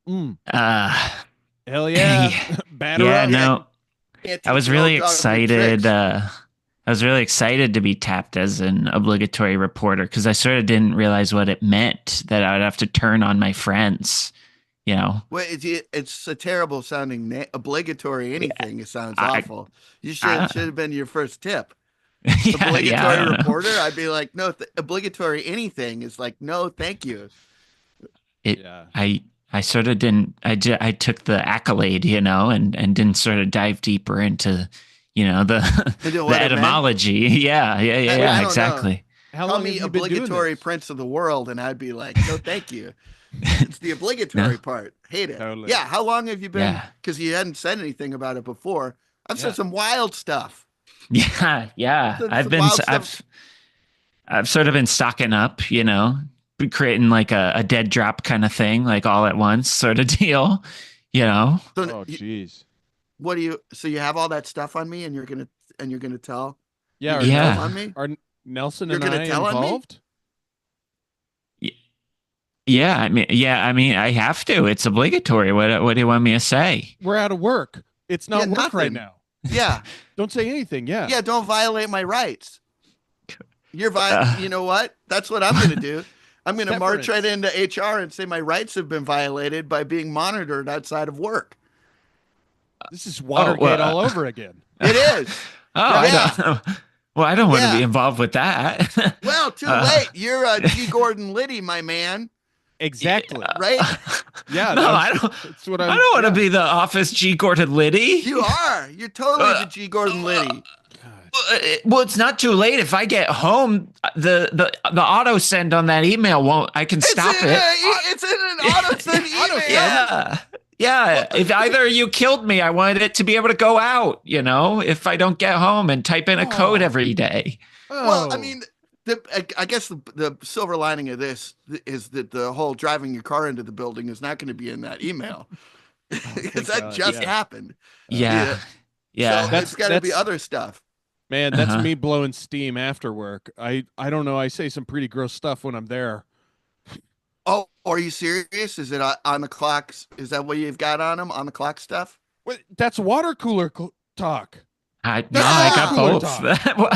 [SPEAKER 2] Mm.
[SPEAKER 3] Uh,
[SPEAKER 2] Hell yeah.
[SPEAKER 3] yeah,
[SPEAKER 2] Batter
[SPEAKER 3] yeah,
[SPEAKER 2] up.
[SPEAKER 1] Yeah.
[SPEAKER 3] no.
[SPEAKER 1] Can't
[SPEAKER 3] I
[SPEAKER 1] teach
[SPEAKER 3] was
[SPEAKER 1] an old
[SPEAKER 3] really
[SPEAKER 1] dog new
[SPEAKER 3] excited.
[SPEAKER 1] tricks.
[SPEAKER 3] I was really excited to be tapped as an obligatory reporter because I sort of didn't realize what it meant that I would have to turn on my friends. You know,
[SPEAKER 1] Well, it's a terrible sounding obligatory anything. It sounds
[SPEAKER 3] I,
[SPEAKER 1] awful. You should
[SPEAKER 3] I,
[SPEAKER 1] should have been your first tip.
[SPEAKER 3] yeah, I
[SPEAKER 1] Obligatory
[SPEAKER 3] don't know.
[SPEAKER 1] reporter, I'd be like, no, obligatory anything is like, no, thank you.
[SPEAKER 3] It,
[SPEAKER 2] Yeah.
[SPEAKER 3] I sort of didn't. I took the accolade, and didn't sort of dive deeper into, the
[SPEAKER 1] You know
[SPEAKER 3] the
[SPEAKER 1] what it meant?
[SPEAKER 3] etymology. Yeah, yeah, yeah,
[SPEAKER 1] I
[SPEAKER 3] yeah,
[SPEAKER 1] don't know.
[SPEAKER 3] exactly.
[SPEAKER 2] How
[SPEAKER 1] Call
[SPEAKER 2] long have
[SPEAKER 1] me
[SPEAKER 2] you been doing
[SPEAKER 1] obligatory
[SPEAKER 2] this?
[SPEAKER 1] prince of the world, and I'd be like, no, thank you. It's the
[SPEAKER 3] No,
[SPEAKER 1] obligatory part. Hate it.
[SPEAKER 2] Totally.
[SPEAKER 1] Yeah. How long have you been?
[SPEAKER 3] yeah,
[SPEAKER 1] Because you hadn't said anything about it before. I've
[SPEAKER 2] Yeah.
[SPEAKER 1] said some wild stuff.
[SPEAKER 3] yeah, yeah.
[SPEAKER 1] Said some wild stuff.
[SPEAKER 3] I've sort of been stocking up, creating like a dead drop kind of thing, like all at once sort of deal, you know.
[SPEAKER 1] So
[SPEAKER 2] Oh jeez.
[SPEAKER 1] what do you? So you have all that stuff on me, and you're gonna tell?
[SPEAKER 2] Yeah,
[SPEAKER 1] You're
[SPEAKER 2] are
[SPEAKER 1] gonna tell
[SPEAKER 3] Yeah.
[SPEAKER 1] on me?
[SPEAKER 2] Are Nelson
[SPEAKER 1] You're
[SPEAKER 2] and
[SPEAKER 1] gonna
[SPEAKER 2] I
[SPEAKER 1] tell on me?
[SPEAKER 2] involved?
[SPEAKER 3] Yeah, I mean, I have to. It's obligatory. What do you want me to say?
[SPEAKER 2] We're out of work. It's
[SPEAKER 1] Yeah,
[SPEAKER 2] not work right
[SPEAKER 1] nothing.
[SPEAKER 2] now.
[SPEAKER 1] Yeah.
[SPEAKER 2] Don't say anything. Yeah.
[SPEAKER 1] Yeah, don't violate my rights.
[SPEAKER 3] Uh,
[SPEAKER 1] You know what? That's what I'm gonna do. I'm gonna march right
[SPEAKER 2] Severance.
[SPEAKER 1] into HR and say my rights have been violated by being monitored outside of work.
[SPEAKER 2] This is
[SPEAKER 3] oh,
[SPEAKER 2] Watergate all over again.
[SPEAKER 1] It is.
[SPEAKER 3] I
[SPEAKER 1] Yeah.
[SPEAKER 3] don't. Well, I don't want to be
[SPEAKER 1] Yeah.
[SPEAKER 3] involved with that.
[SPEAKER 1] Well, too
[SPEAKER 3] Uh,
[SPEAKER 1] late. You're G. Gordon Liddy, my man.
[SPEAKER 2] Exactly.
[SPEAKER 1] Right?
[SPEAKER 2] Yeah.
[SPEAKER 3] No, I don't.
[SPEAKER 2] That's what
[SPEAKER 3] I don't want to
[SPEAKER 2] yeah.
[SPEAKER 3] be the office G. Gordon Liddy.
[SPEAKER 1] You are. You're totally the G. Gordon Liddy.
[SPEAKER 3] Well, it's not too late. If I get home, the auto send on that email won't. I can stop it.
[SPEAKER 1] It's in an auto send email.
[SPEAKER 3] Yeah. Yeah. If either of you killed me, I wanted it to be able to go out, if I don't get home and type in a code
[SPEAKER 2] Oh.
[SPEAKER 3] every day.
[SPEAKER 1] Well, I
[SPEAKER 2] Oh.
[SPEAKER 1] mean, I guess the silver lining of this is that the whole driving your car into the building is not going to be in that email because that
[SPEAKER 2] God,
[SPEAKER 1] just
[SPEAKER 2] yeah.
[SPEAKER 1] happened.
[SPEAKER 3] Yeah. Yeah.
[SPEAKER 1] So it's got to be
[SPEAKER 2] that's-
[SPEAKER 1] other stuff.
[SPEAKER 2] Man, that's
[SPEAKER 3] Uh-huh.
[SPEAKER 2] me blowing steam after work. I don't know. I say some pretty gross stuff when I'm there.
[SPEAKER 1] Oh, are you serious? Is it on the clocks? Is that what you've got on them? On the clock stuff?
[SPEAKER 2] Wait, that's water cooler talk.
[SPEAKER 3] I
[SPEAKER 1] Yeah.
[SPEAKER 3] got
[SPEAKER 2] Cooler
[SPEAKER 3] both.
[SPEAKER 2] talk.
[SPEAKER 3] Well,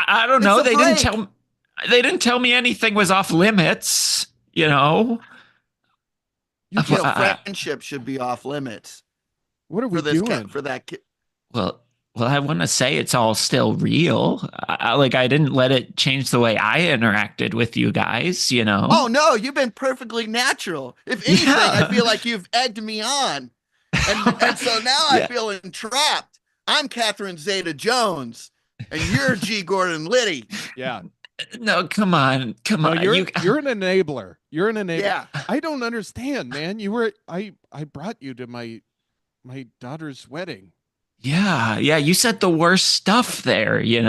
[SPEAKER 3] I don't
[SPEAKER 1] It's
[SPEAKER 3] know.
[SPEAKER 1] a
[SPEAKER 3] They
[SPEAKER 1] break.
[SPEAKER 3] didn't tell me anything was off limits,
[SPEAKER 1] You know,
[SPEAKER 3] Uh,
[SPEAKER 1] friendship should be off limits
[SPEAKER 2] What are we
[SPEAKER 1] for this
[SPEAKER 2] doing?
[SPEAKER 1] for that kid.
[SPEAKER 3] Well, I want to say it's all still real. I didn't let it change the way I interacted with you guys,
[SPEAKER 1] Oh no, you've been perfectly natural. If anything,
[SPEAKER 3] Yeah.
[SPEAKER 1] I feel like you've egged me on, and so now I
[SPEAKER 3] Yeah.
[SPEAKER 1] feel entrapped. I'm Catherine Zeta-Jones, and you're G. Gordon Liddy.
[SPEAKER 2] Yeah.
[SPEAKER 3] No, come on, come
[SPEAKER 2] No,
[SPEAKER 3] on.
[SPEAKER 2] you're an enabler. You're an enabler.
[SPEAKER 1] Yeah.
[SPEAKER 2] I don't understand, man. I brought you to my daughter's wedding.
[SPEAKER 3] Yeah, yeah. You said the worst stuff there. You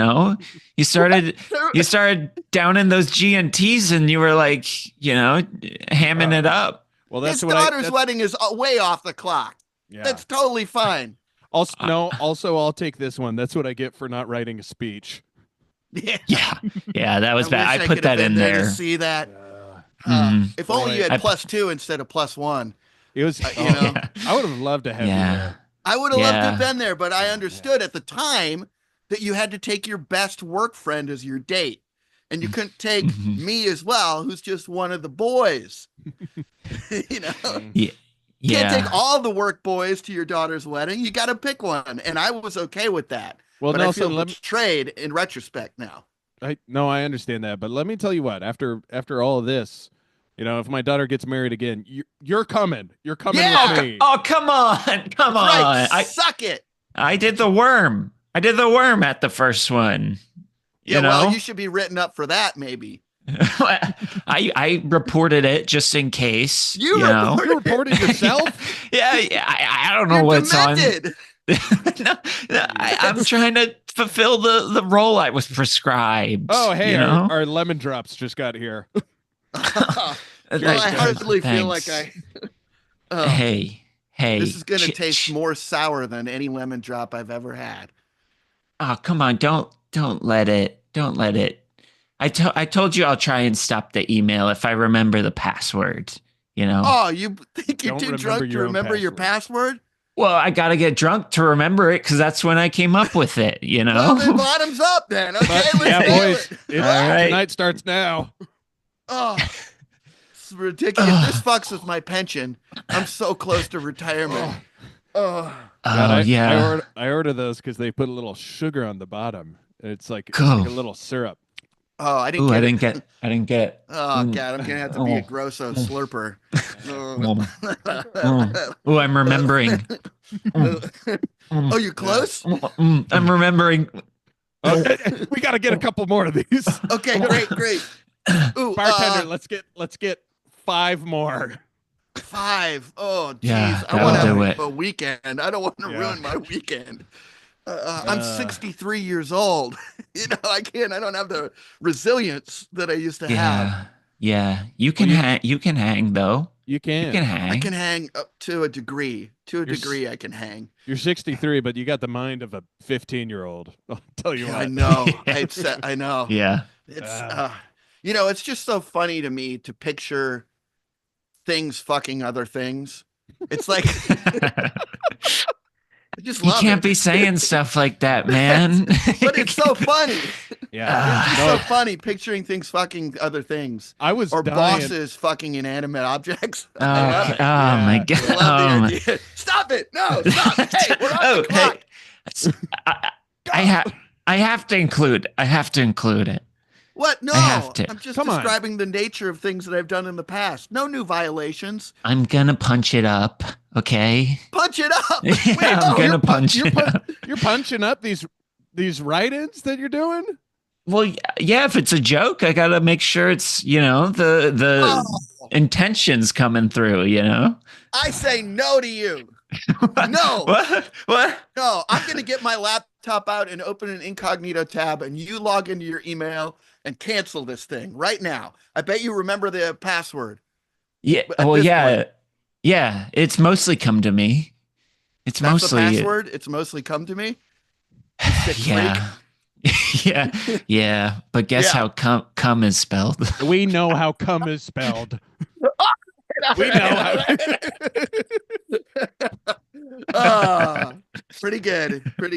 [SPEAKER 3] started you started downing those GNTs, and you were like, hamming it up.
[SPEAKER 2] Well,
[SPEAKER 1] His daughter's wedding is way off the clock.
[SPEAKER 2] Yeah.
[SPEAKER 1] That's totally fine.
[SPEAKER 2] Also, no. Also, I'll take this one. That's what I get for not writing a speech.
[SPEAKER 3] Yeah, yeah. That was bad.
[SPEAKER 1] wish
[SPEAKER 3] I put
[SPEAKER 1] could have
[SPEAKER 3] that
[SPEAKER 1] been
[SPEAKER 3] in
[SPEAKER 1] there
[SPEAKER 3] there.
[SPEAKER 1] to see that.
[SPEAKER 3] Mm.
[SPEAKER 1] If only you had
[SPEAKER 2] I-
[SPEAKER 1] +2 instead of +1.
[SPEAKER 2] It was.
[SPEAKER 1] You know,
[SPEAKER 3] Yeah.
[SPEAKER 2] I would have loved to have you
[SPEAKER 3] Yeah.
[SPEAKER 2] there.
[SPEAKER 1] I would have loved to
[SPEAKER 3] Yeah.
[SPEAKER 1] have been there, but I understood at the time that you had to take your best work friend as your date. And you couldn't take me as well, who's just one of the boys. You know?
[SPEAKER 3] Yeah.
[SPEAKER 1] You can't
[SPEAKER 3] Yeah.
[SPEAKER 1] take all the work boys to your daughter's wedding. You got to pick one. And I was okay with that.
[SPEAKER 2] Well,
[SPEAKER 1] But
[SPEAKER 2] Nelson,
[SPEAKER 1] I feel betrayed in retrospect now.
[SPEAKER 2] I understand that, but let me tell you what. After all of this, if my daughter gets married again, you're coming. You're coming
[SPEAKER 1] Yeah!
[SPEAKER 2] with me.
[SPEAKER 3] Oh, come on. Come on.
[SPEAKER 1] Right, suck it.
[SPEAKER 3] I did the worm. I did the worm at the first one.
[SPEAKER 1] Yeah, well, you should be written up for that, maybe.
[SPEAKER 3] I reported it just in case.
[SPEAKER 1] You
[SPEAKER 2] You reported yourself?
[SPEAKER 3] Yeah, I don't know
[SPEAKER 1] You're
[SPEAKER 3] what's
[SPEAKER 1] demented.
[SPEAKER 3] on. No, I'm trying to fulfill the role I was prescribed.
[SPEAKER 2] Oh, hey,
[SPEAKER 3] you know?
[SPEAKER 2] our lemon drops just got here.
[SPEAKER 1] Well, I hardly feel like
[SPEAKER 3] Thanks.
[SPEAKER 1] hey,
[SPEAKER 3] Hey,
[SPEAKER 1] this is going to taste more sour than any lemon drop I've ever had.
[SPEAKER 3] Oh, come on! Don't let it. Don't let it. I told you I'll try and stop the email if I remember the password.
[SPEAKER 1] Oh, you think you're
[SPEAKER 2] Don't
[SPEAKER 1] too
[SPEAKER 2] remember
[SPEAKER 1] drunk to
[SPEAKER 2] your own
[SPEAKER 1] remember your password?
[SPEAKER 3] Well, I gotta get drunk to remember it because that's when I came up with it.
[SPEAKER 1] Well, then bottoms up then. Okay, let's
[SPEAKER 2] Yeah,
[SPEAKER 1] do
[SPEAKER 2] boys.
[SPEAKER 1] it.
[SPEAKER 3] All right.
[SPEAKER 2] Tonight starts now.
[SPEAKER 1] Oh, it's ridiculous. This fucks with my pension. I'm so close to retirement. Oh,
[SPEAKER 2] God,
[SPEAKER 3] yeah.
[SPEAKER 2] I order those because they put a little sugar on the bottom. It's like
[SPEAKER 3] Cool.
[SPEAKER 2] a little syrup.
[SPEAKER 1] oh, I didn't
[SPEAKER 3] Ooh,
[SPEAKER 1] get it.
[SPEAKER 3] I didn't get.
[SPEAKER 1] Oh God, I'm gonna have to be a grosso slurper.
[SPEAKER 3] Oh, I'm remembering.
[SPEAKER 1] Oh, you're close.
[SPEAKER 3] I'm remembering.
[SPEAKER 2] We got to get a couple more of these.
[SPEAKER 1] Okay, great. Ooh,
[SPEAKER 2] Bartender, let's get 5 more.
[SPEAKER 1] 5. Oh, geez.
[SPEAKER 3] Yeah,
[SPEAKER 1] I want to
[SPEAKER 3] that'll do
[SPEAKER 1] have
[SPEAKER 3] it.
[SPEAKER 1] a weekend. I don't want to
[SPEAKER 2] Yeah.
[SPEAKER 1] ruin my weekend. I'm 63 years old. I don't have the resilience that I used to have.
[SPEAKER 3] Yeah. You can hang. You can hang though.
[SPEAKER 2] You can.
[SPEAKER 3] You can hang.
[SPEAKER 1] I can hang up to a degree.
[SPEAKER 2] You're
[SPEAKER 1] I can hang.
[SPEAKER 2] You're 63, but you got the mind of a 15-year-old. I'll tell you
[SPEAKER 1] Yeah,
[SPEAKER 2] what.
[SPEAKER 1] I know. I know.
[SPEAKER 3] Yeah.
[SPEAKER 1] It's it's just so funny to me to picture things fucking other things. It's like I just
[SPEAKER 3] You
[SPEAKER 1] love
[SPEAKER 3] can't
[SPEAKER 1] it.
[SPEAKER 3] be saying stuff like that, man.
[SPEAKER 1] But it's so funny.
[SPEAKER 2] Yeah.
[SPEAKER 1] It's
[SPEAKER 2] No,
[SPEAKER 1] so funny picturing things fucking other things.
[SPEAKER 2] I was
[SPEAKER 1] Or
[SPEAKER 2] dying.
[SPEAKER 1] bosses fucking inanimate objects.
[SPEAKER 3] Oh,
[SPEAKER 1] I love it.
[SPEAKER 3] my
[SPEAKER 2] Yeah.
[SPEAKER 3] god.
[SPEAKER 1] I love
[SPEAKER 3] Oh,
[SPEAKER 1] the
[SPEAKER 3] my-
[SPEAKER 1] idea. Stop it. No, stop. Hey, we're on the clock.
[SPEAKER 3] I have to include. I have to include it.
[SPEAKER 1] What? No,
[SPEAKER 3] I have to.
[SPEAKER 1] I'm just
[SPEAKER 2] Come on.
[SPEAKER 1] describing the nature of things that I've done in the past. No new violations.
[SPEAKER 3] I'm gonna punch it up. Okay.
[SPEAKER 1] Punch it up.
[SPEAKER 3] Yeah, I'm gonna punch it up.
[SPEAKER 2] You're punching up these write-ins that you're doing?
[SPEAKER 3] Well, yeah. If it's a joke, I gotta make sure it's the intentions coming through.
[SPEAKER 1] I say no to you. No.
[SPEAKER 3] What?
[SPEAKER 1] No, I'm going to get my laptop out and open an incognito tab, and you log into your email and cancel this thing right now. I bet you remember the password.
[SPEAKER 3] Yeah.
[SPEAKER 1] At
[SPEAKER 3] Well,
[SPEAKER 1] this
[SPEAKER 3] yeah.
[SPEAKER 1] point.
[SPEAKER 3] Yeah. It's mostly come to me. It's
[SPEAKER 1] That's
[SPEAKER 3] mostly
[SPEAKER 1] the password. It's mostly come to me. You sick freak.
[SPEAKER 3] Yeah. Yeah. But guess
[SPEAKER 1] Yeah.
[SPEAKER 3] how cum is spelled?
[SPEAKER 2] We know how cum is spelled. We know how.
[SPEAKER 1] Pretty good. Yeah,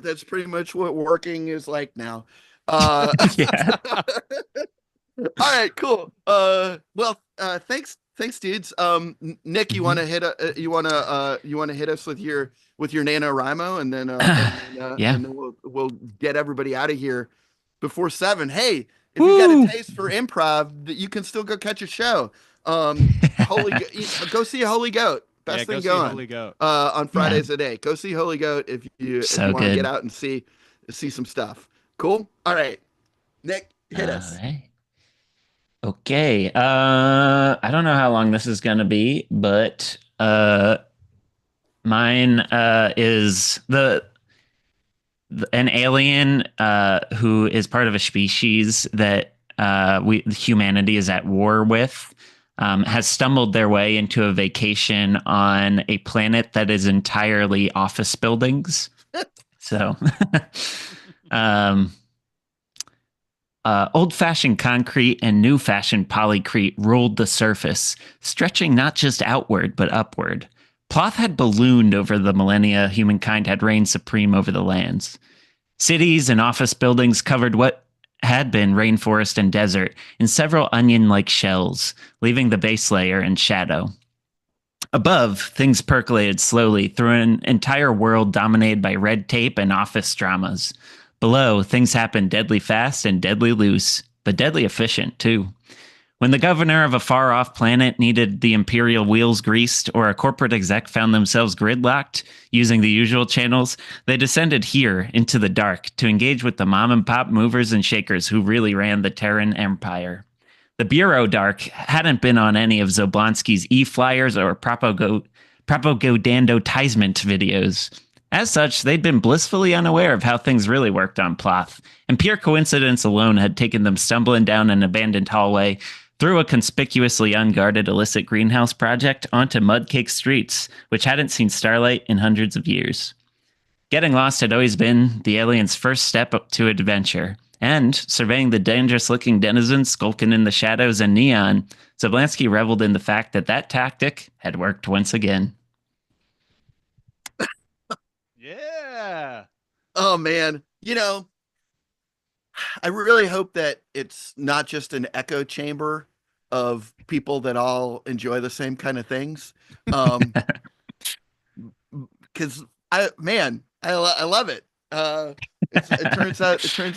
[SPEAKER 1] that's pretty much what working is like now.
[SPEAKER 3] Yeah.
[SPEAKER 1] All right, cool. Thanks, dudes. Nick, you want to hit us with your NaNoWriMo, and then
[SPEAKER 3] Yeah.
[SPEAKER 1] and then we'll get everybody out of here before 7. Hey, if you got a taste for improv, you can still go catch a show. Go see a Holy Goat. Best thing
[SPEAKER 2] go see
[SPEAKER 1] going.
[SPEAKER 2] Holy Goat.
[SPEAKER 1] On Fridays a day. Go see Holy Goat if you
[SPEAKER 3] So
[SPEAKER 1] want to
[SPEAKER 3] good.
[SPEAKER 1] get out and see some stuff. Cool. All right. Nick, hit
[SPEAKER 3] All
[SPEAKER 1] us.
[SPEAKER 3] right. Okay. I don't know how long this is gonna be, but mine is an alien who is part of a species that humanity is at war with. Has stumbled their way into a vacation on a planet that is entirely office buildings. So, um, old fashioned concrete and new fashioned polycrete ruled the surface, stretching not just outward, but upward. Ploth had ballooned over the millennia humankind had reigned supreme over the lands. Cities and office buildings covered what had been rainforest and desert in several onion like shells, leaving the base layer in shadow. Above, things percolated slowly through an entire world dominated by red tape and office dramas. Below, things happened deadly fast and deadly loose, but deadly efficient, too. When the governor of a far off planet needed the imperial wheels greased or a corporate exec found themselves gridlocked using the usual channels, they descended here into the dark to engage with the mom and pop movers and shakers who really ran the Terran Empire. The Bureau Dark hadn't been on any of Zoblonsky's e-flyers or propagandizement videos. As such, they'd been blissfully unaware of how things really worked on Ploth, and pure coincidence alone had taken them stumbling down an abandoned hallway through a conspicuously unguarded illicit greenhouse project onto mud-caked streets, which hadn't seen starlight in hundreds of years. Getting lost had always been the aliens' first step up to adventure, and surveying the dangerous-looking denizens skulking in the shadows and neon, Zablansky reveled in the fact that that tactic had worked once again.
[SPEAKER 2] Yeah.
[SPEAKER 1] Oh man, I really hope that it's not just an echo chamber of people that all enjoy the same kind of things. Um, because I love it. It turns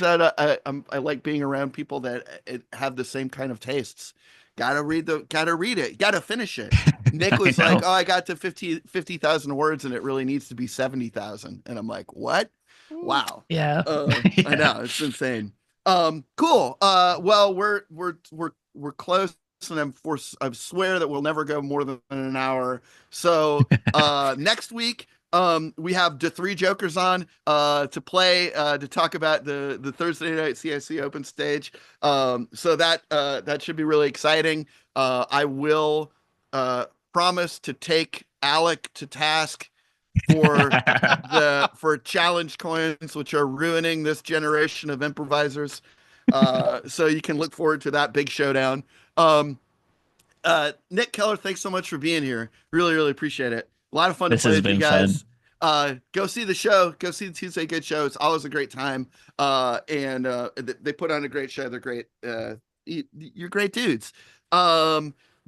[SPEAKER 1] out I like being around people that have the same kind of tastes. Gotta read it, gotta finish it. Nick was like, "Oh, I got to 50,000 words, and it really needs to be 70,000." And I'm like, "What? Wow."
[SPEAKER 3] Yeah.
[SPEAKER 1] I know it's insane. Cool. Well, we're close, and I swear that we'll never go more than an hour. So, next week, we have the three jokers on to play to talk about the Thursday night CIC Open stage. So that should be really exciting. I will promise to take Alec to task for challenge coins, which are ruining this generation of improvisers. So you can look forward to that big showdown. Um, Nick Keller, thanks so much for being here. Really, really appreciate it. A lot of fun to
[SPEAKER 3] This
[SPEAKER 1] play
[SPEAKER 3] has
[SPEAKER 1] with you
[SPEAKER 3] been
[SPEAKER 1] guys.
[SPEAKER 3] fun.
[SPEAKER 1] Go see the show. Go see the Tuesday Good Show. It's always a great time. And they put on a great show. They're great. You're great dudes.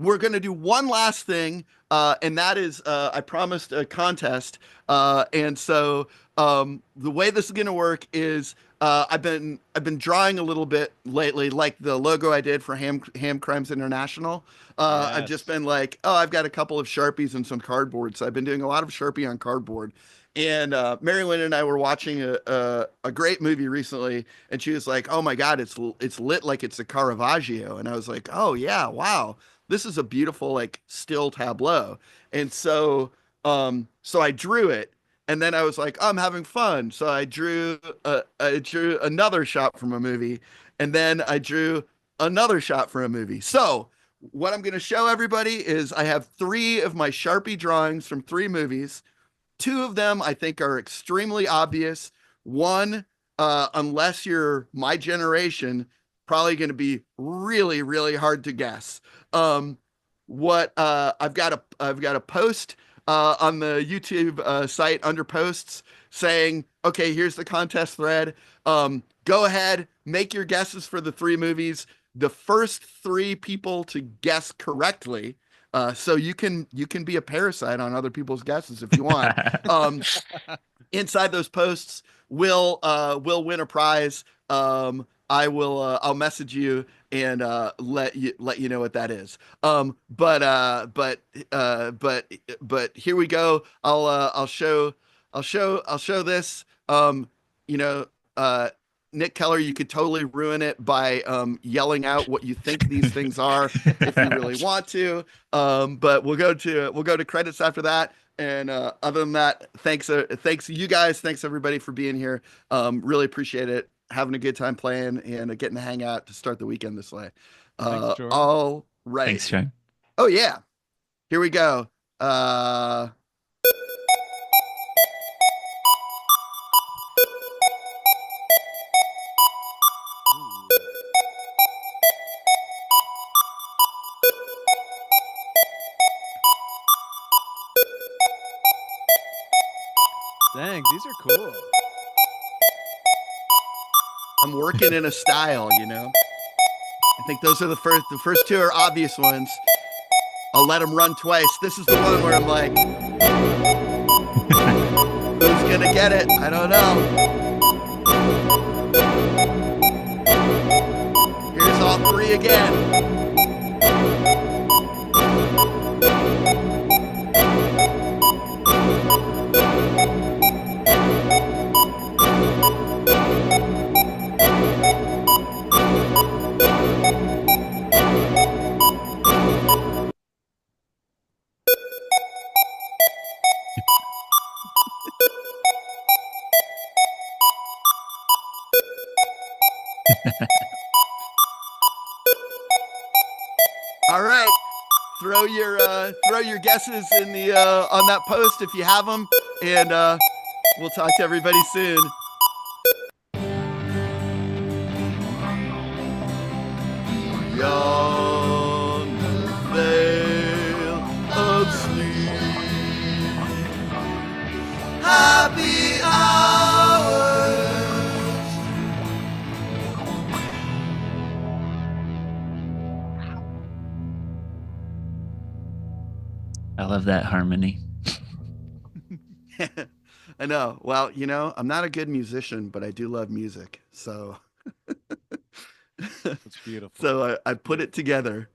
[SPEAKER 1] We're gonna do one last thing, and that is I promised a contest. And so the way this is gonna work is I've been drawing a little bit lately, like the logo I did for Ham Crimes International. I've just
[SPEAKER 2] Yes.
[SPEAKER 1] been like, oh, I've got a couple of Sharpies and some cardboard. So I've been doing a lot of Sharpie on cardboard. And Mary Lynn and I were watching a great movie recently, and she was like, "Oh my God, it's lit like it's a Caravaggio." And I was like, "Oh yeah, wow, this is a beautiful like still tableau." And so I drew it, and then I was like, oh, I'm having fun. So I drew another shot from a movie, and then I drew another shot from a movie. So what I'm going to show everybody is I have three of my Sharpie drawings from three movies. Two of them I think are extremely obvious. One, unless you're my generation, probably going to be really, really hard to guess. Um, what I've got a post on the YouTube site under posts saying, okay, here's the contest thread. Go ahead, make your guesses for the three movies. The first three people to guess correctly, so you can be a parasite on other people's guesses if you want. Inside those posts will win a prize. I'll message you and let you know what that is. But here we go. I'll show this. You know uh Nick Keller, you could totally ruin it by yelling out what you think these things are if you really want to. But we'll go to credits after that. And other than that, thanks you guys, thanks everybody for being here. Really appreciate it. Having a good time playing and getting to hang out to start the weekend this way.
[SPEAKER 2] Thanks, Jordan.
[SPEAKER 1] All right.
[SPEAKER 3] Thanks, Sean.
[SPEAKER 1] Oh yeah, here we go. Uh,
[SPEAKER 2] Dang, these are cool.
[SPEAKER 1] I'm working in a style, you know. I think those are the first two are obvious ones. I'll let them run twice. This is the one where I'm like, who's gonna get it? I don't know. Here's all three again. All right, throw your guesses in the on that post if you have them, and we'll talk to everybody soon. Beyond the veil of sleep, happy hours.
[SPEAKER 3] I love that harmony.
[SPEAKER 1] I know. Well, you know, I'm not a good musician, but I do love music. So
[SPEAKER 2] That's beautiful.
[SPEAKER 1] so I put it together.